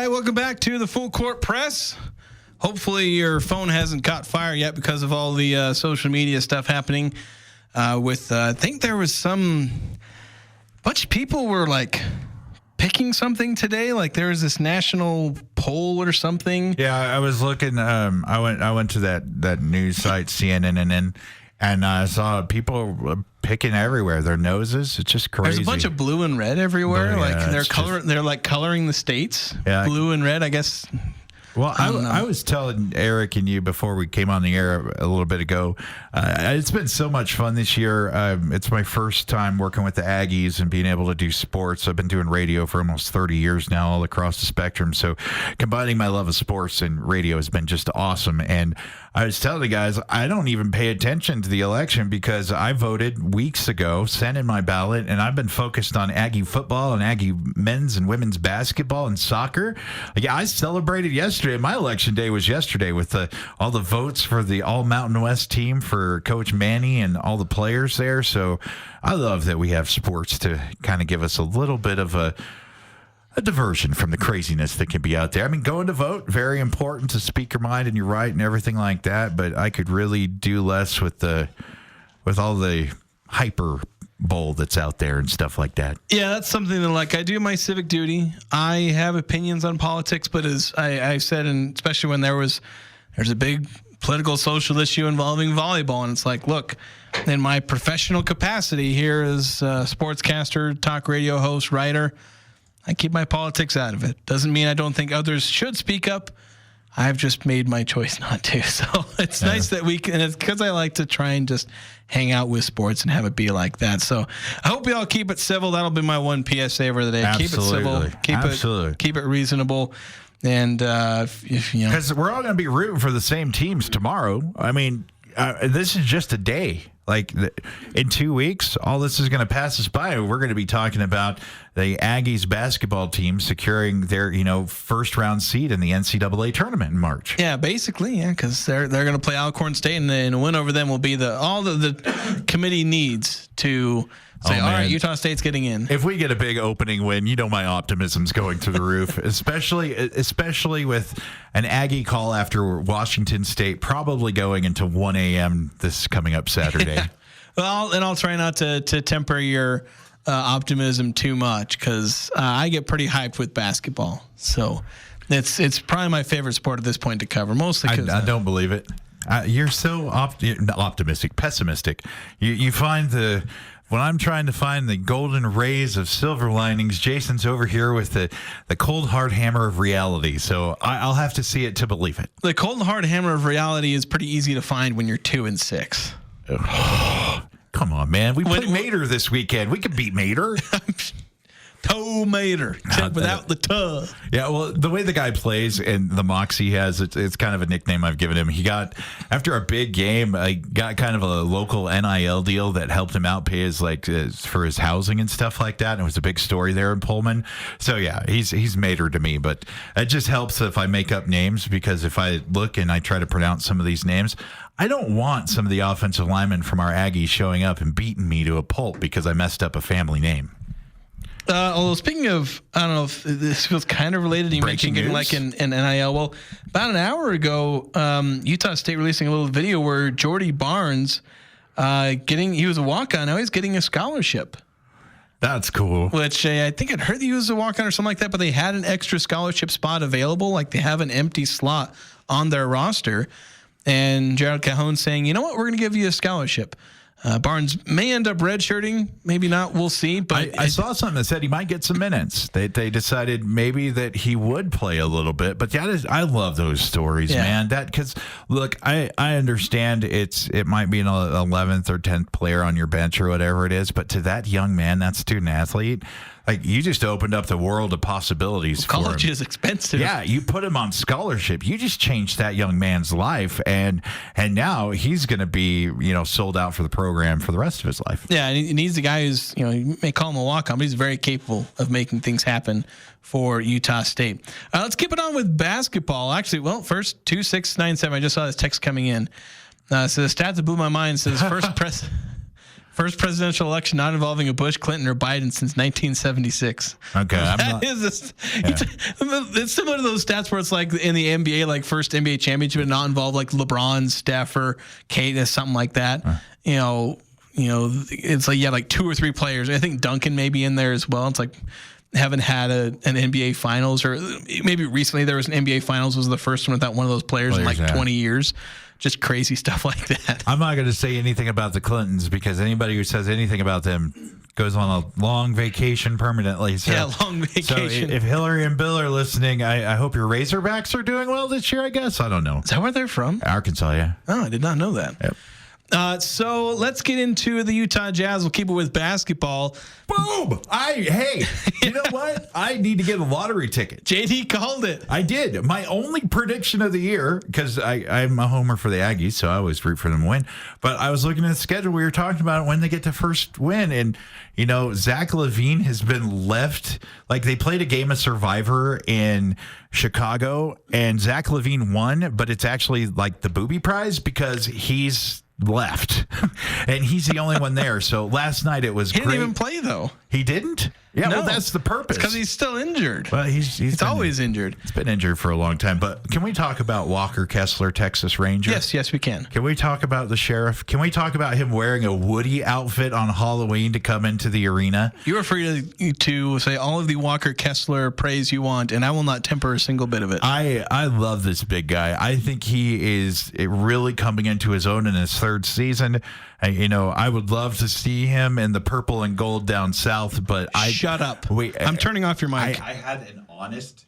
Welcome back to the Full Court Press. Hopefully your phone hasn't caught fire yet because of all the social media stuff happening. I think there was bunch of people were like picking something today. Like there was this national poll or something. Yeah, I was looking. I went to that news site CNN and I saw people picking everywhere. Their noses. It's just crazy. There's a bunch of blue and red everywhere. Yeah, they're like coloring the states. Yeah. Blue and red, I guess. Well, I was telling Eric and you before we came on the air a little bit ago, it's been so much fun this year. It's my first time working with the Aggies and being able to do sports. I've been doing radio for almost 30 years now, all across the spectrum. So combining my love of sports and radio has been just awesome. And I was telling the guys, I don't even pay attention to the election because I voted weeks ago, sent in my ballot, and I've been focused on Aggie football and Aggie men's and women's basketball and soccer. Like, I celebrated yesterday. My election day was yesterday with all the votes for the All Mountain West team for Coach Manny and all the players there. So I love that we have sports to kind of give us a little bit of a a diversion from the craziness that can be out there. I mean, going to vote, very important to speak your mind and your right and everything like that. But I could really do less with all the hyperbole that's out there and stuff like that. Yeah, that's something that, like, I do my civic duty. I have opinions on politics, but as I said, and especially when there's a big political social issue involving volleyball, and it's like, look, in my professional capacity here as a sportscaster, talk radio host, writer, I keep my politics out of it. Doesn't mean I don't think others should speak up. I've just made my choice not to. So it's nice that we can, and it's because I like to try and just hang out with sports and have it be like that. So I hope you all keep it civil. That'll be my one PSA for the day. Absolutely. Keep it civil. Keep it reasonable. And if you know, because we're all going to be rooting for the same teams tomorrow. I mean, this is just a day. Like in 2 weeks, all this is going to pass us by. We're going to be talking about the Aggies basketball team securing their, first round seed in the NCAA tournament in March. Yeah, basically, yeah, because they're going to play Alcorn State, and a win over them will be all the committee needs to say, all right, Utah State's getting in. If we get a big opening win, my optimism's going through the roof, especially with an Aggie call after Washington State probably going into 1 a.m. this coming up Saturday. Well, and I'll try not to temper your optimism too much, because I get pretty hyped with basketball. So it's probably my favorite sport at this point to cover, mostly because I don't believe it. You're so optimistic, pessimistic. You find when I'm trying to find the golden rays of silver linings, Jason's over here with the cold hard hammer of reality. So I'll have to see it to believe it. The cold hard hammer of reality is pretty easy to find when you're 2-6. Come on, man. We played Mater this weekend. We could beat Mater. Toe Mater, except without the toe. Yeah, well, the way the guy plays and the moxie he has, it's kind of a nickname I've given him. He got, after a big game, got kind of a local NIL deal that helped him out, pay his for his housing and stuff like that. And it was a big story there in Pullman. So yeah, he's Mater to me, but it just helps if I make up names, because if I look and I try to pronounce some of these names, I don't want some of the offensive linemen from our Aggies showing up and beating me to a pulp because I messed up a family name. Although speaking of, I don't know if this feels kind of related. You mentioned getting like an NIL. Well, about an hour ago, Utah State releasing a little video where Jordy Barnes, he was a walk-on. Now he's getting a scholarship. That's cool. Which I think I'd heard he was a walk-on or something like that, but they had an extra scholarship spot available. Like they have an empty slot on their roster. And Gerald Cajon saying, you know what, we're going to give you a scholarship. Barnes may end up redshirting, maybe not. We'll see. But I saw something that said he might get some minutes. They decided maybe that he would play a little bit. But I love those stories, man. Because look, I understand it might be an 11th or 10th player on your bench or whatever it is, but to that young man, that student athlete, like, you just opened up the world of possibilities for him. College is expensive. Yeah, you put him on scholarship. You just changed that young man's life, and now he's going to be, sold out for the program for the rest of his life. Yeah, and he needs a guy who's, you may call him a walk-on, but he's very capable of making things happen for Utah State. Let's keep it on with basketball. Actually, well, first 2697. I just saw this text coming in. So the stat that blew my mind says first presidential election not involving a Bush, Clinton, or Biden since 1976. Okay. It's similar to those stats where it's like in the NBA, like first NBA championship and not involve like LeBron, Steph, or Kate, or something like that. It's like, like 2 or 3 players. I think Duncan may be in there as well. It's like haven't had an NBA finals, or maybe recently there was an NBA finals was the first one without one of those players in like 20 years. Just crazy stuff like that. I'm not going to say anything about the Clintons, because anybody who says anything about them goes on a long vacation permanently. So, yeah, long vacation. So if Hillary and Bill are listening, I hope your Razorbacks are doing well this year, I guess. I don't know. Is that where they're from? Arkansas, yeah. Oh, I did not know that. Yep. So let's get into the Utah Jazz. We'll keep it with basketball. Boom! Hey, you know what? I need to get a lottery ticket. JD called it. I did. My only prediction of the year, because I'm a homer for the Aggies, so I always root for them to win. But I was looking at the schedule. We were talking about when they get to first win. And, Zach LaVine has been left. Like, they played a game of Survivor in Chicago, and Zach LaVine won, but it's actually like the booby prize because he's left and he's the only one there. So last night it was he great. Didn't even play though. He didn't? Yeah, No. well, that's the purpose. Because he's still injured. Well, he's always injured. He's been injured for a long time. But can we talk about Walker Kessler, Texas Ranger? Yes, we can. Can we talk about the sheriff? Can we talk about him wearing a Woody outfit on Halloween to come into the arena? You are free to say all of the Walker Kessler praise you want, and I will not temper a single bit of it. I love this big guy. I think he is really coming into his own in his third season. I would love to see him in the purple and gold down south, but Shut up. Wait, I'm turning off your mic. I had an honest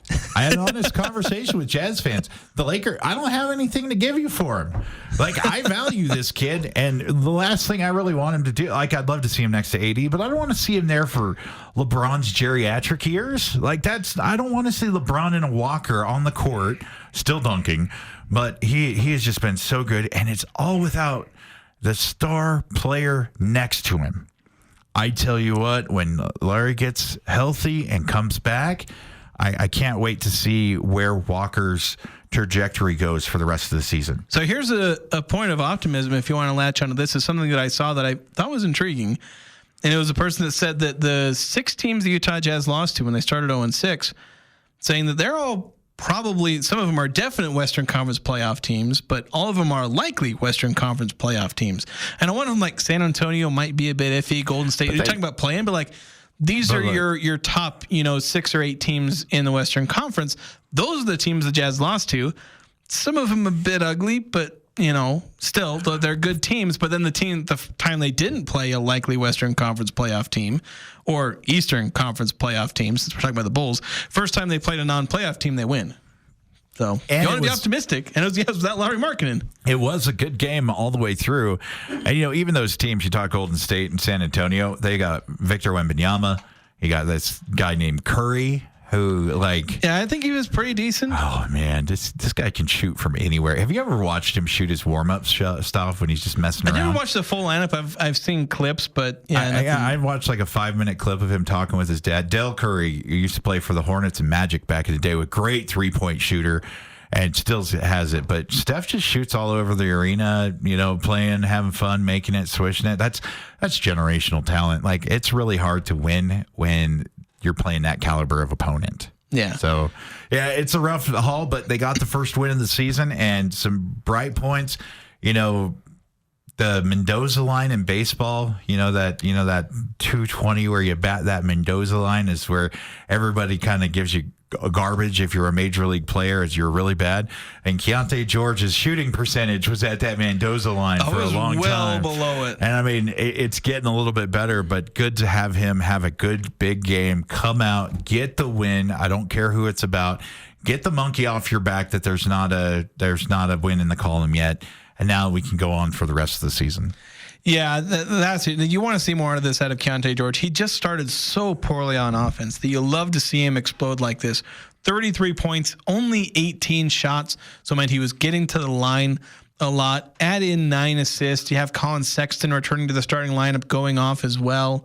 conversation with Jazz fans. The Lakers, I don't have anything to give you for him. Like, I value this kid, and the last thing I really want him to do, like, I'd love to see him next to AD, but I don't want to see him there for LeBron's geriatric years. Like, I don't want to see LeBron and a Walker on the court, still dunking, but he has just been so good, and it's all without the star player next to him. I tell you what, when Larry gets healthy and comes back, I can't wait to see where Walker's trajectory goes for the rest of the season. So here's a point of optimism, if you want to latch onto this, is something that I saw that I thought was intriguing. And it was a person that said that the 6 teams the Utah Jazz lost to when they started 0-6, saying that they're all probably, some of them are definite Western Conference playoff teams, but all of them are likely Western Conference playoff teams. And one of them, like San Antonio, might be a bit iffy. Golden State, you're talking about playing, but like these are your top, 6 or 8 teams in the Western Conference. Those are the teams the Jazz lost to. Some of them a bit ugly, but still they're good teams. But then the time they didn't play a likely Western Conference playoff team or Eastern Conference playoff team, since we're talking about the Bulls, first time they played a non-playoff team, they win. So you want to be optimistic. And it was that Larry Markkinen. It was a good game all the way through. And, even those teams, you talk Golden State and San Antonio, they got Victor Wembanyama. You got this guy named Curry, who, yeah, I think he was pretty decent. Oh, man, this guy can shoot from anywhere. Have you ever watched him shoot his warm-up stuff when he's just messing around? I never watched the full lineup. I've seen clips, but yeah. I watched like a 5-minute clip of him talking with his dad. Del Curry used to play for the Hornets and Magic back in the day, with great 3-point shooter, and still has it. But Steph just shoots all over the arena, playing, having fun, making it, swishing it. That's generational talent. Like, it's really hard to win when you're playing that caliber of opponent. Yeah. So, yeah, it's a rough haul, but they got the first win of the season and some bright points. The Mendoza line in baseball, that 220 where you bat that Mendoza line is where everybody kind of gives you garbage if you're a major league player, as you're really bad. And Keontae George's shooting percentage was at that Mendoza line for a long time. Well below it. And I mean, it's getting a little bit better, but good to have him have a good big game, come out, get the win. I don't care who it's about. Get the monkey off your back that there's not a win in the column yet. And now we can go on for the rest of the season. Yeah, that's it. You want to see more out of this out of Keontae George. He just started so poorly on offense that you love to see him explode like this. 33 points, only 18 shots. So it meant he was getting to the line a lot. Add in 9 assists. You have Colin Sexton returning to the starting lineup, going off as well.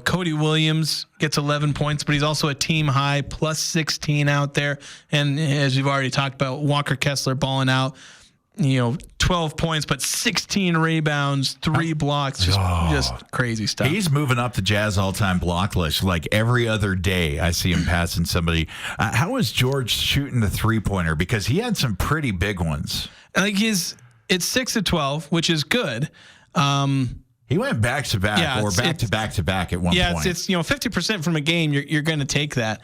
Cody Williams gets 11 points, but he's also a team high, plus 16 out there. And as we've already talked about, Walker Kessler balling out. 12 points, but 16 rebounds, 3 blocks, just crazy stuff. He's moving up the Jazz all-time block list. Like every other day, I see him passing somebody. How is George shooting the three-pointer? Because he had some pretty big ones. It's 6 of 12, which is good. He went back-to-back or back-to-back-to-back at one point. Yeah, it's 50% from a game. You're going to take that,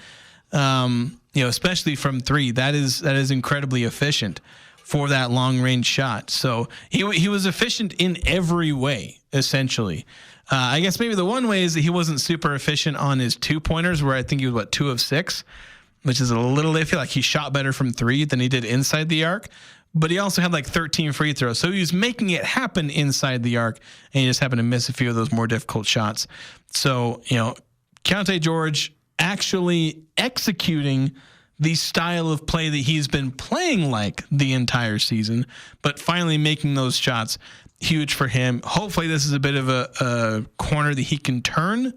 especially from 3. That is incredibly efficient for that long-range shot. So he was efficient in every way, essentially. I guess maybe the one way is that he wasn't super efficient on his 2-pointers, where I think he was, 2 of 6, which is a little iffy. Like, he shot better from 3 than he did inside the arc. But he also had 13 free throws. So he was making it happen inside the arc, and he just happened to miss a few of those more difficult shots. So, Keontae George actually executing the style of play that he's been playing like the entire season, but finally making those shots, huge for him. Hopefully this is a bit of a corner that he can turn,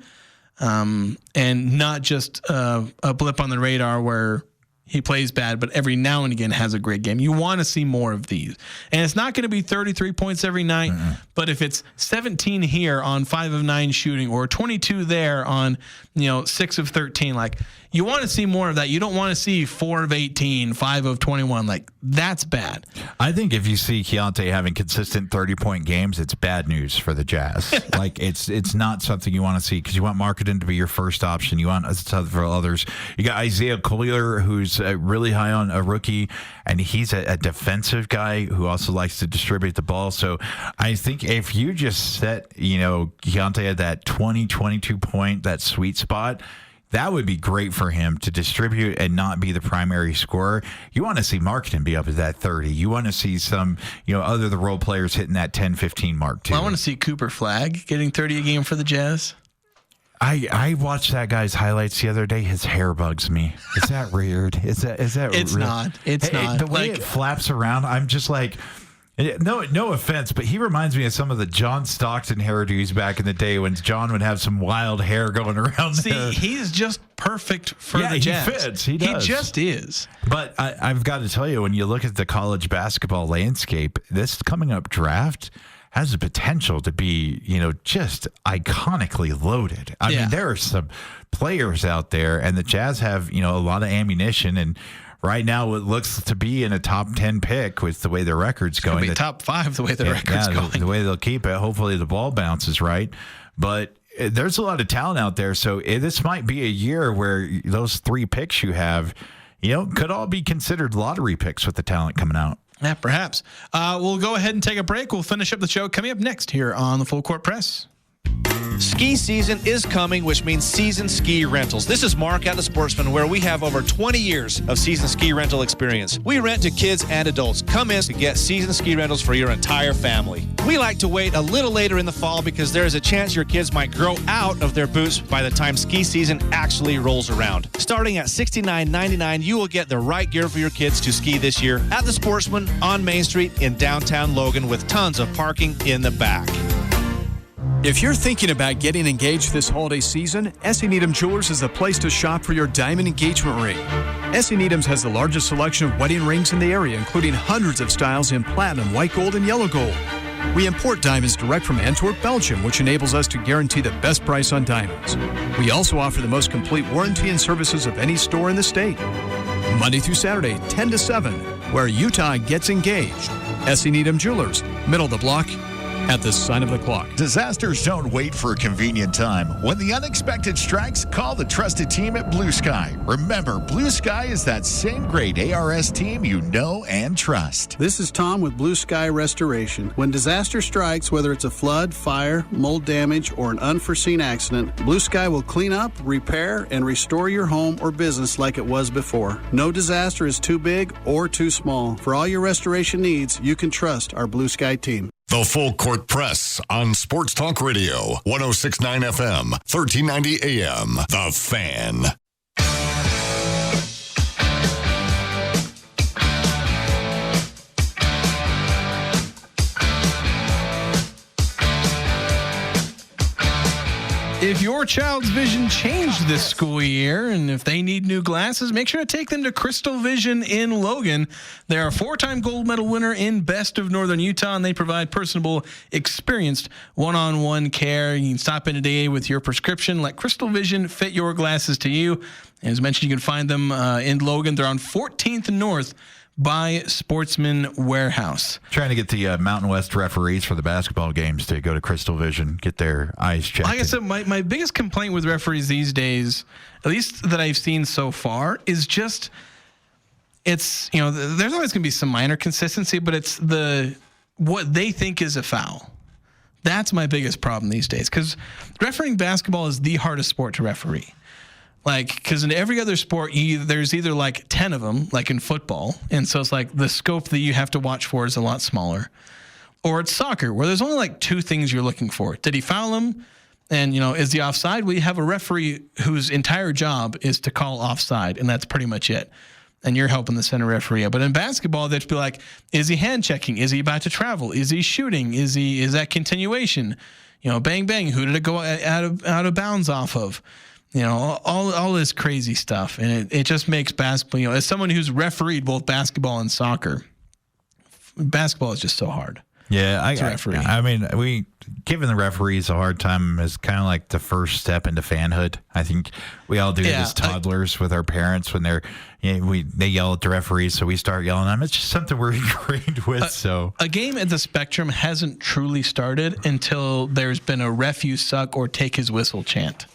and not just a blip on the radar where he plays bad, but every now and again has a great game. You want to see more of these. And it's not going to be 33 points every night, but if it's 17 here on 5 of 9 shooting or 22 there on, 6 of 13, like you want to see more of that. You don't want to see 4 of 18, 5 of 21. Like that's bad. I think if you see Keontae having consistent 30-point games, it's bad news for the Jazz. Like it's not something you want to see because you want Marketing to be your first option. You want for others. You got Isaiah Collier, who's really high on a rookie, and he's a defensive guy who also likes to distribute the ball. So I think if you just set, Keontae at that 20, 22 point, that sweet spot, that would be great for him to distribute and not be the primary scorer. You want to see Marketing be up at that 30. You want to see some, other the role players hitting that 10, 15 mark too. Well, I want to see Cooper Flagg getting 30 a game for the Jazz. I watched that guy's highlights the other day. His hair bugs me. Is that weird? Is that It's real? not. It's not. The way it flaps around, I'm just like, no offense, but he reminds me of some of the John Stockton hairdos back in the day when John would have some wild hair going around. See, he's just perfect for the Jazz. He fits. He does. He just is. But I've got to tell you, when you look at the college basketball landscape, this coming up draft has the potential to be, just iconically loaded. I mean, there are some players out there, and the Jazz have, a lot of ammunition. And right now, it looks to be in a top 10 pick with the way the record's going. Be top 5 the way the record's going. The way they'll keep it. Hopefully, the ball bounces right. But there's a lot of talent out there. So this might be a year where those 3 picks you have, could all be considered lottery picks with the talent coming out. Yeah, perhaps. We'll go ahead and take a break. We'll finish up the show coming up next here on the Full Court Press. Ski season is coming, which means Season Ski Rentals. This is Mark at the Sportsman, where we have over 20 years of season ski rental experience. We rent to kids and adults. Come in to get season ski rentals for your entire family. We like to wait a little later in the fall because there is a chance your kids might grow out of their boots by the time ski season actually rolls around. Starting at $69.99, you will get the right gear for your kids to ski this year at the Sportsman on Main Street in downtown Logan with tons of parking in the back. If you're thinking about getting engaged this holiday season, S.E. Needham Jewelers is the place to shop for your diamond engagement ring. S.E. Needham's has the largest selection of wedding rings in the area, including hundreds of styles in platinum, white gold, and yellow gold. We import diamonds direct from Antwerp, Belgium, which enables us to guarantee the best price on diamonds. We also offer the most complete warranty and services of any store in the state. Monday through Saturday, 10 to 7, where Utah gets engaged. S.E. Needham Jewelers, middle of the block, at the sign of the clock. Disasters don't wait for a convenient time. When the unexpected strikes, call the trusted team at Blue Sky. Remember, Blue Sky is that same great ARS team you know and trust. This is Tom with Blue Sky Restoration. When disaster strikes, whether it's a flood, fire, mold damage, or an unforeseen accident, Blue Sky will clean up, repair, and restore your home or business like it was before. No disaster is too big or too small. For all your restoration needs, you can trust our Blue Sky team. The Full Court Press on Sports Talk Radio, 106.9 FM, 1390 AM. The Fan. If your child's vision changed this school year and if they need new glasses, make sure to take them to Crystal Vision in Logan. They're a 4-time gold medal winner in Best of Northern Utah, and they provide personable, experienced one-on-one care. You can stop in today with your prescription. Let Crystal Vision fit your glasses to you. As mentioned, you can find them in Logan. They're on 14th North by Sportsman Warehouse. Trying to get the Mountain West referees for the basketball games to go to Crystal Vision, get their eyes checked. Like I said, my biggest complaint with referees these days, at least that I've seen so far, is just there's always going to be some minor consistency, but it's what they think is a foul. That's my biggest problem these days, because refereeing basketball is the hardest sport to referee. Because in every other sport, there's either like 10 of them, like in football, and so it's like the scope that you have to watch for is a lot smaller. Or it's soccer, where there's only like 2 things you're looking for. Did he foul him? And, is he offside? We have a referee whose entire job is to call offside, and that's pretty much it. And you're helping the center referee. But in basketball, they have to be like, is he hand checking? Is he about to travel? Is he shooting? Is that continuation? Bang, bang. Who did it go out of bounds off of? all this crazy stuff. And it just makes basketball, as someone who's refereed both basketball and soccer, basketball is just so hard. Yeah, I mean, giving the referees a hard time is kind of like the first step into fanhood. I think we all do it as toddlers with our parents when they yell at the referees, so we start yelling at them. It's just something we're ingrained with. So a game at the Spectrum hasn't truly started until there's been a ref you suck or take his whistle chant.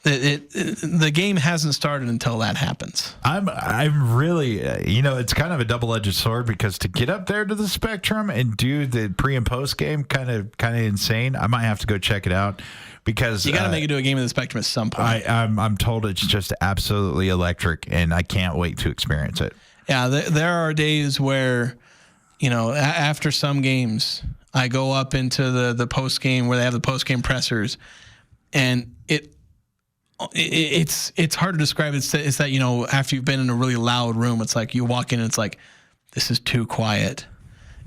The game hasn't started until that happens. I'm really, it's kind of a double-edged sword because to get up there to the Spectrum and do the pre and post game, kind of insane. I might have to go check it out because you got to make it to a game of the Spectrum at some point. I'm told it's just absolutely electric, and I can't wait to experience it. Yeah, there are days where, after some games, I go up into the post game where they have the post game pressers, and it's hard to describe. It's that, after you've been in a really loud room, it's like you walk in and it's like, this is too quiet.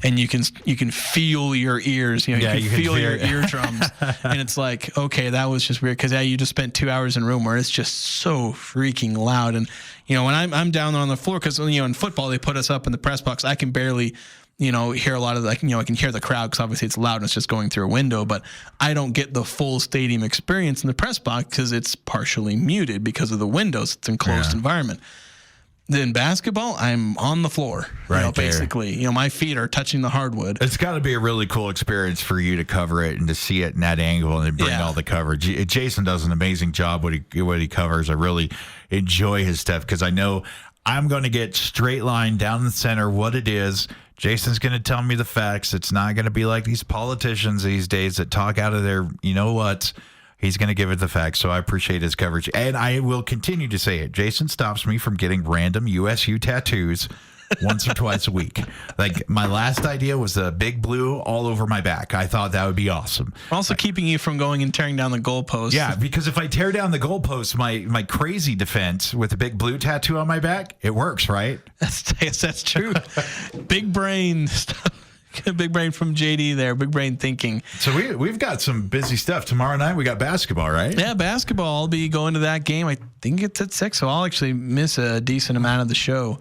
And you can feel your ears, you can feel your eardrums. And it's like, okay, that was just weird. Cause you just spent 2 hours in a room where it's just so freaking loud. And, when I'm down there on the floor, cause in football, they put us up in the press box. I can barely, hear a lot of I can hear the crowd because obviously it's loud and it's just going through a window, but I don't get the full stadium experience in the press box because it's partially muted because of the windows. It's an enclosed environment. Then basketball, I'm on the floor, basically. My feet are touching the hardwood. It's got to be a really cool experience for you to cover it and to see it in that angle and bring all the coverage. Jason does an amazing job what he covers. I really enjoy his stuff because I know I'm going to get straight line down the center what it is. Jason's going to tell me the facts. It's not going to be like these politicians these days that talk out of their, what. He's going to give it the facts, so I appreciate his coverage. And I will continue to say it. Jason stops me from getting random USU tattoos once or twice a week. Like, my last idea was a big blue all over my back. I thought that would be awesome. Also keeping you from going and tearing down the goalpost. Yeah, because if I tear down the goalpost, my crazy defense with a big blue tattoo on my back, it works, right? That's true. Big brain stuff. Big brain from JD there. Big brain thinking. So we've got some busy stuff. Tomorrow night we got basketball, right? Yeah, basketball. I'll be going to that game. I think it's at 6, so I'll actually miss a decent amount of the show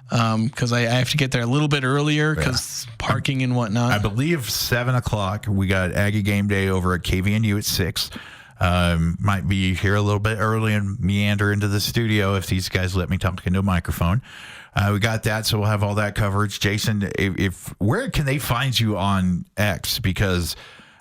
because I have to get there a little bit earlier because parking and whatnot. I believe 7 o'clock. We got Aggie game day over at KVNU at 6. Might be here a little bit early and meander into the studio if these guys let me talk into a microphone. We got that, so we'll have all that coverage. Jason, where can they find you on X? Because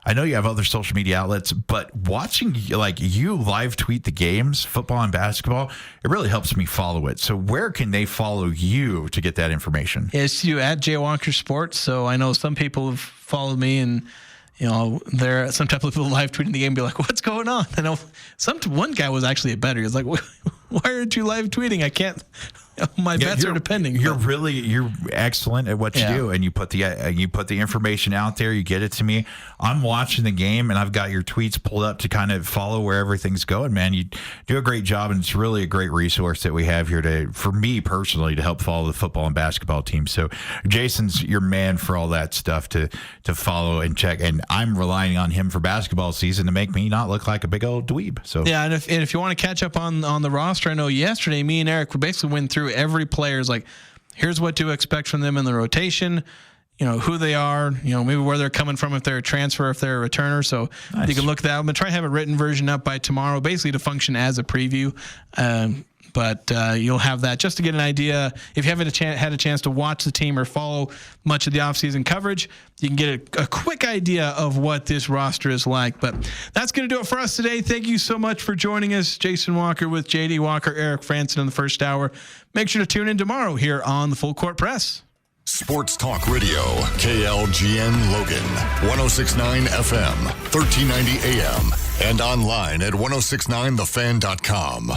I know you have other social media outlets, but watching you live tweet the games, football and basketball, it really helps me follow it. So where can they follow you to get that information? It's you at Jay Walker Sports. So I know some people have followed me and there some type of people live tweeting the game and be like, what's going on? I know one guy was actually a bettor. He was like, why aren't you live tweeting? I can't. My bets are depending. You're excellent at what you do, and you put the information out there. You get it to me. I'm watching the game, and I've got your tweets pulled up to kind of follow where everything's going. Man, you do a great job, and it's really a great resource that we have here for me personally to help follow the football and basketball team. So Jason's your man for all that stuff to follow and check, and I'm relying on him for basketball season to make me not look like a big old dweeb. So yeah, and if you want to catch up on the roster, I know yesterday me and Eric basically went through every player's like, here's what to expect from them in the rotation, who they are, maybe where they're coming from, if they're a transfer, if they're a returner. So nice. You can look at that. I'm going to try to have a written version up by tomorrow, basically to function as a preview. But you'll have that just to get an idea. If you haven't had a chance to watch the team or follow much of the offseason coverage, you can get a quick idea of what this roster is like. But that's going to do it for us today. Thank you so much for joining us. Jason Walker with J.D. Walker, Eric Franson in the first hour. Make sure to tune in tomorrow here on the Full Court Press. Sports Talk Radio, KLGN Logan, 106.9 FM, 1390 AM, and online at 1069thefan.com.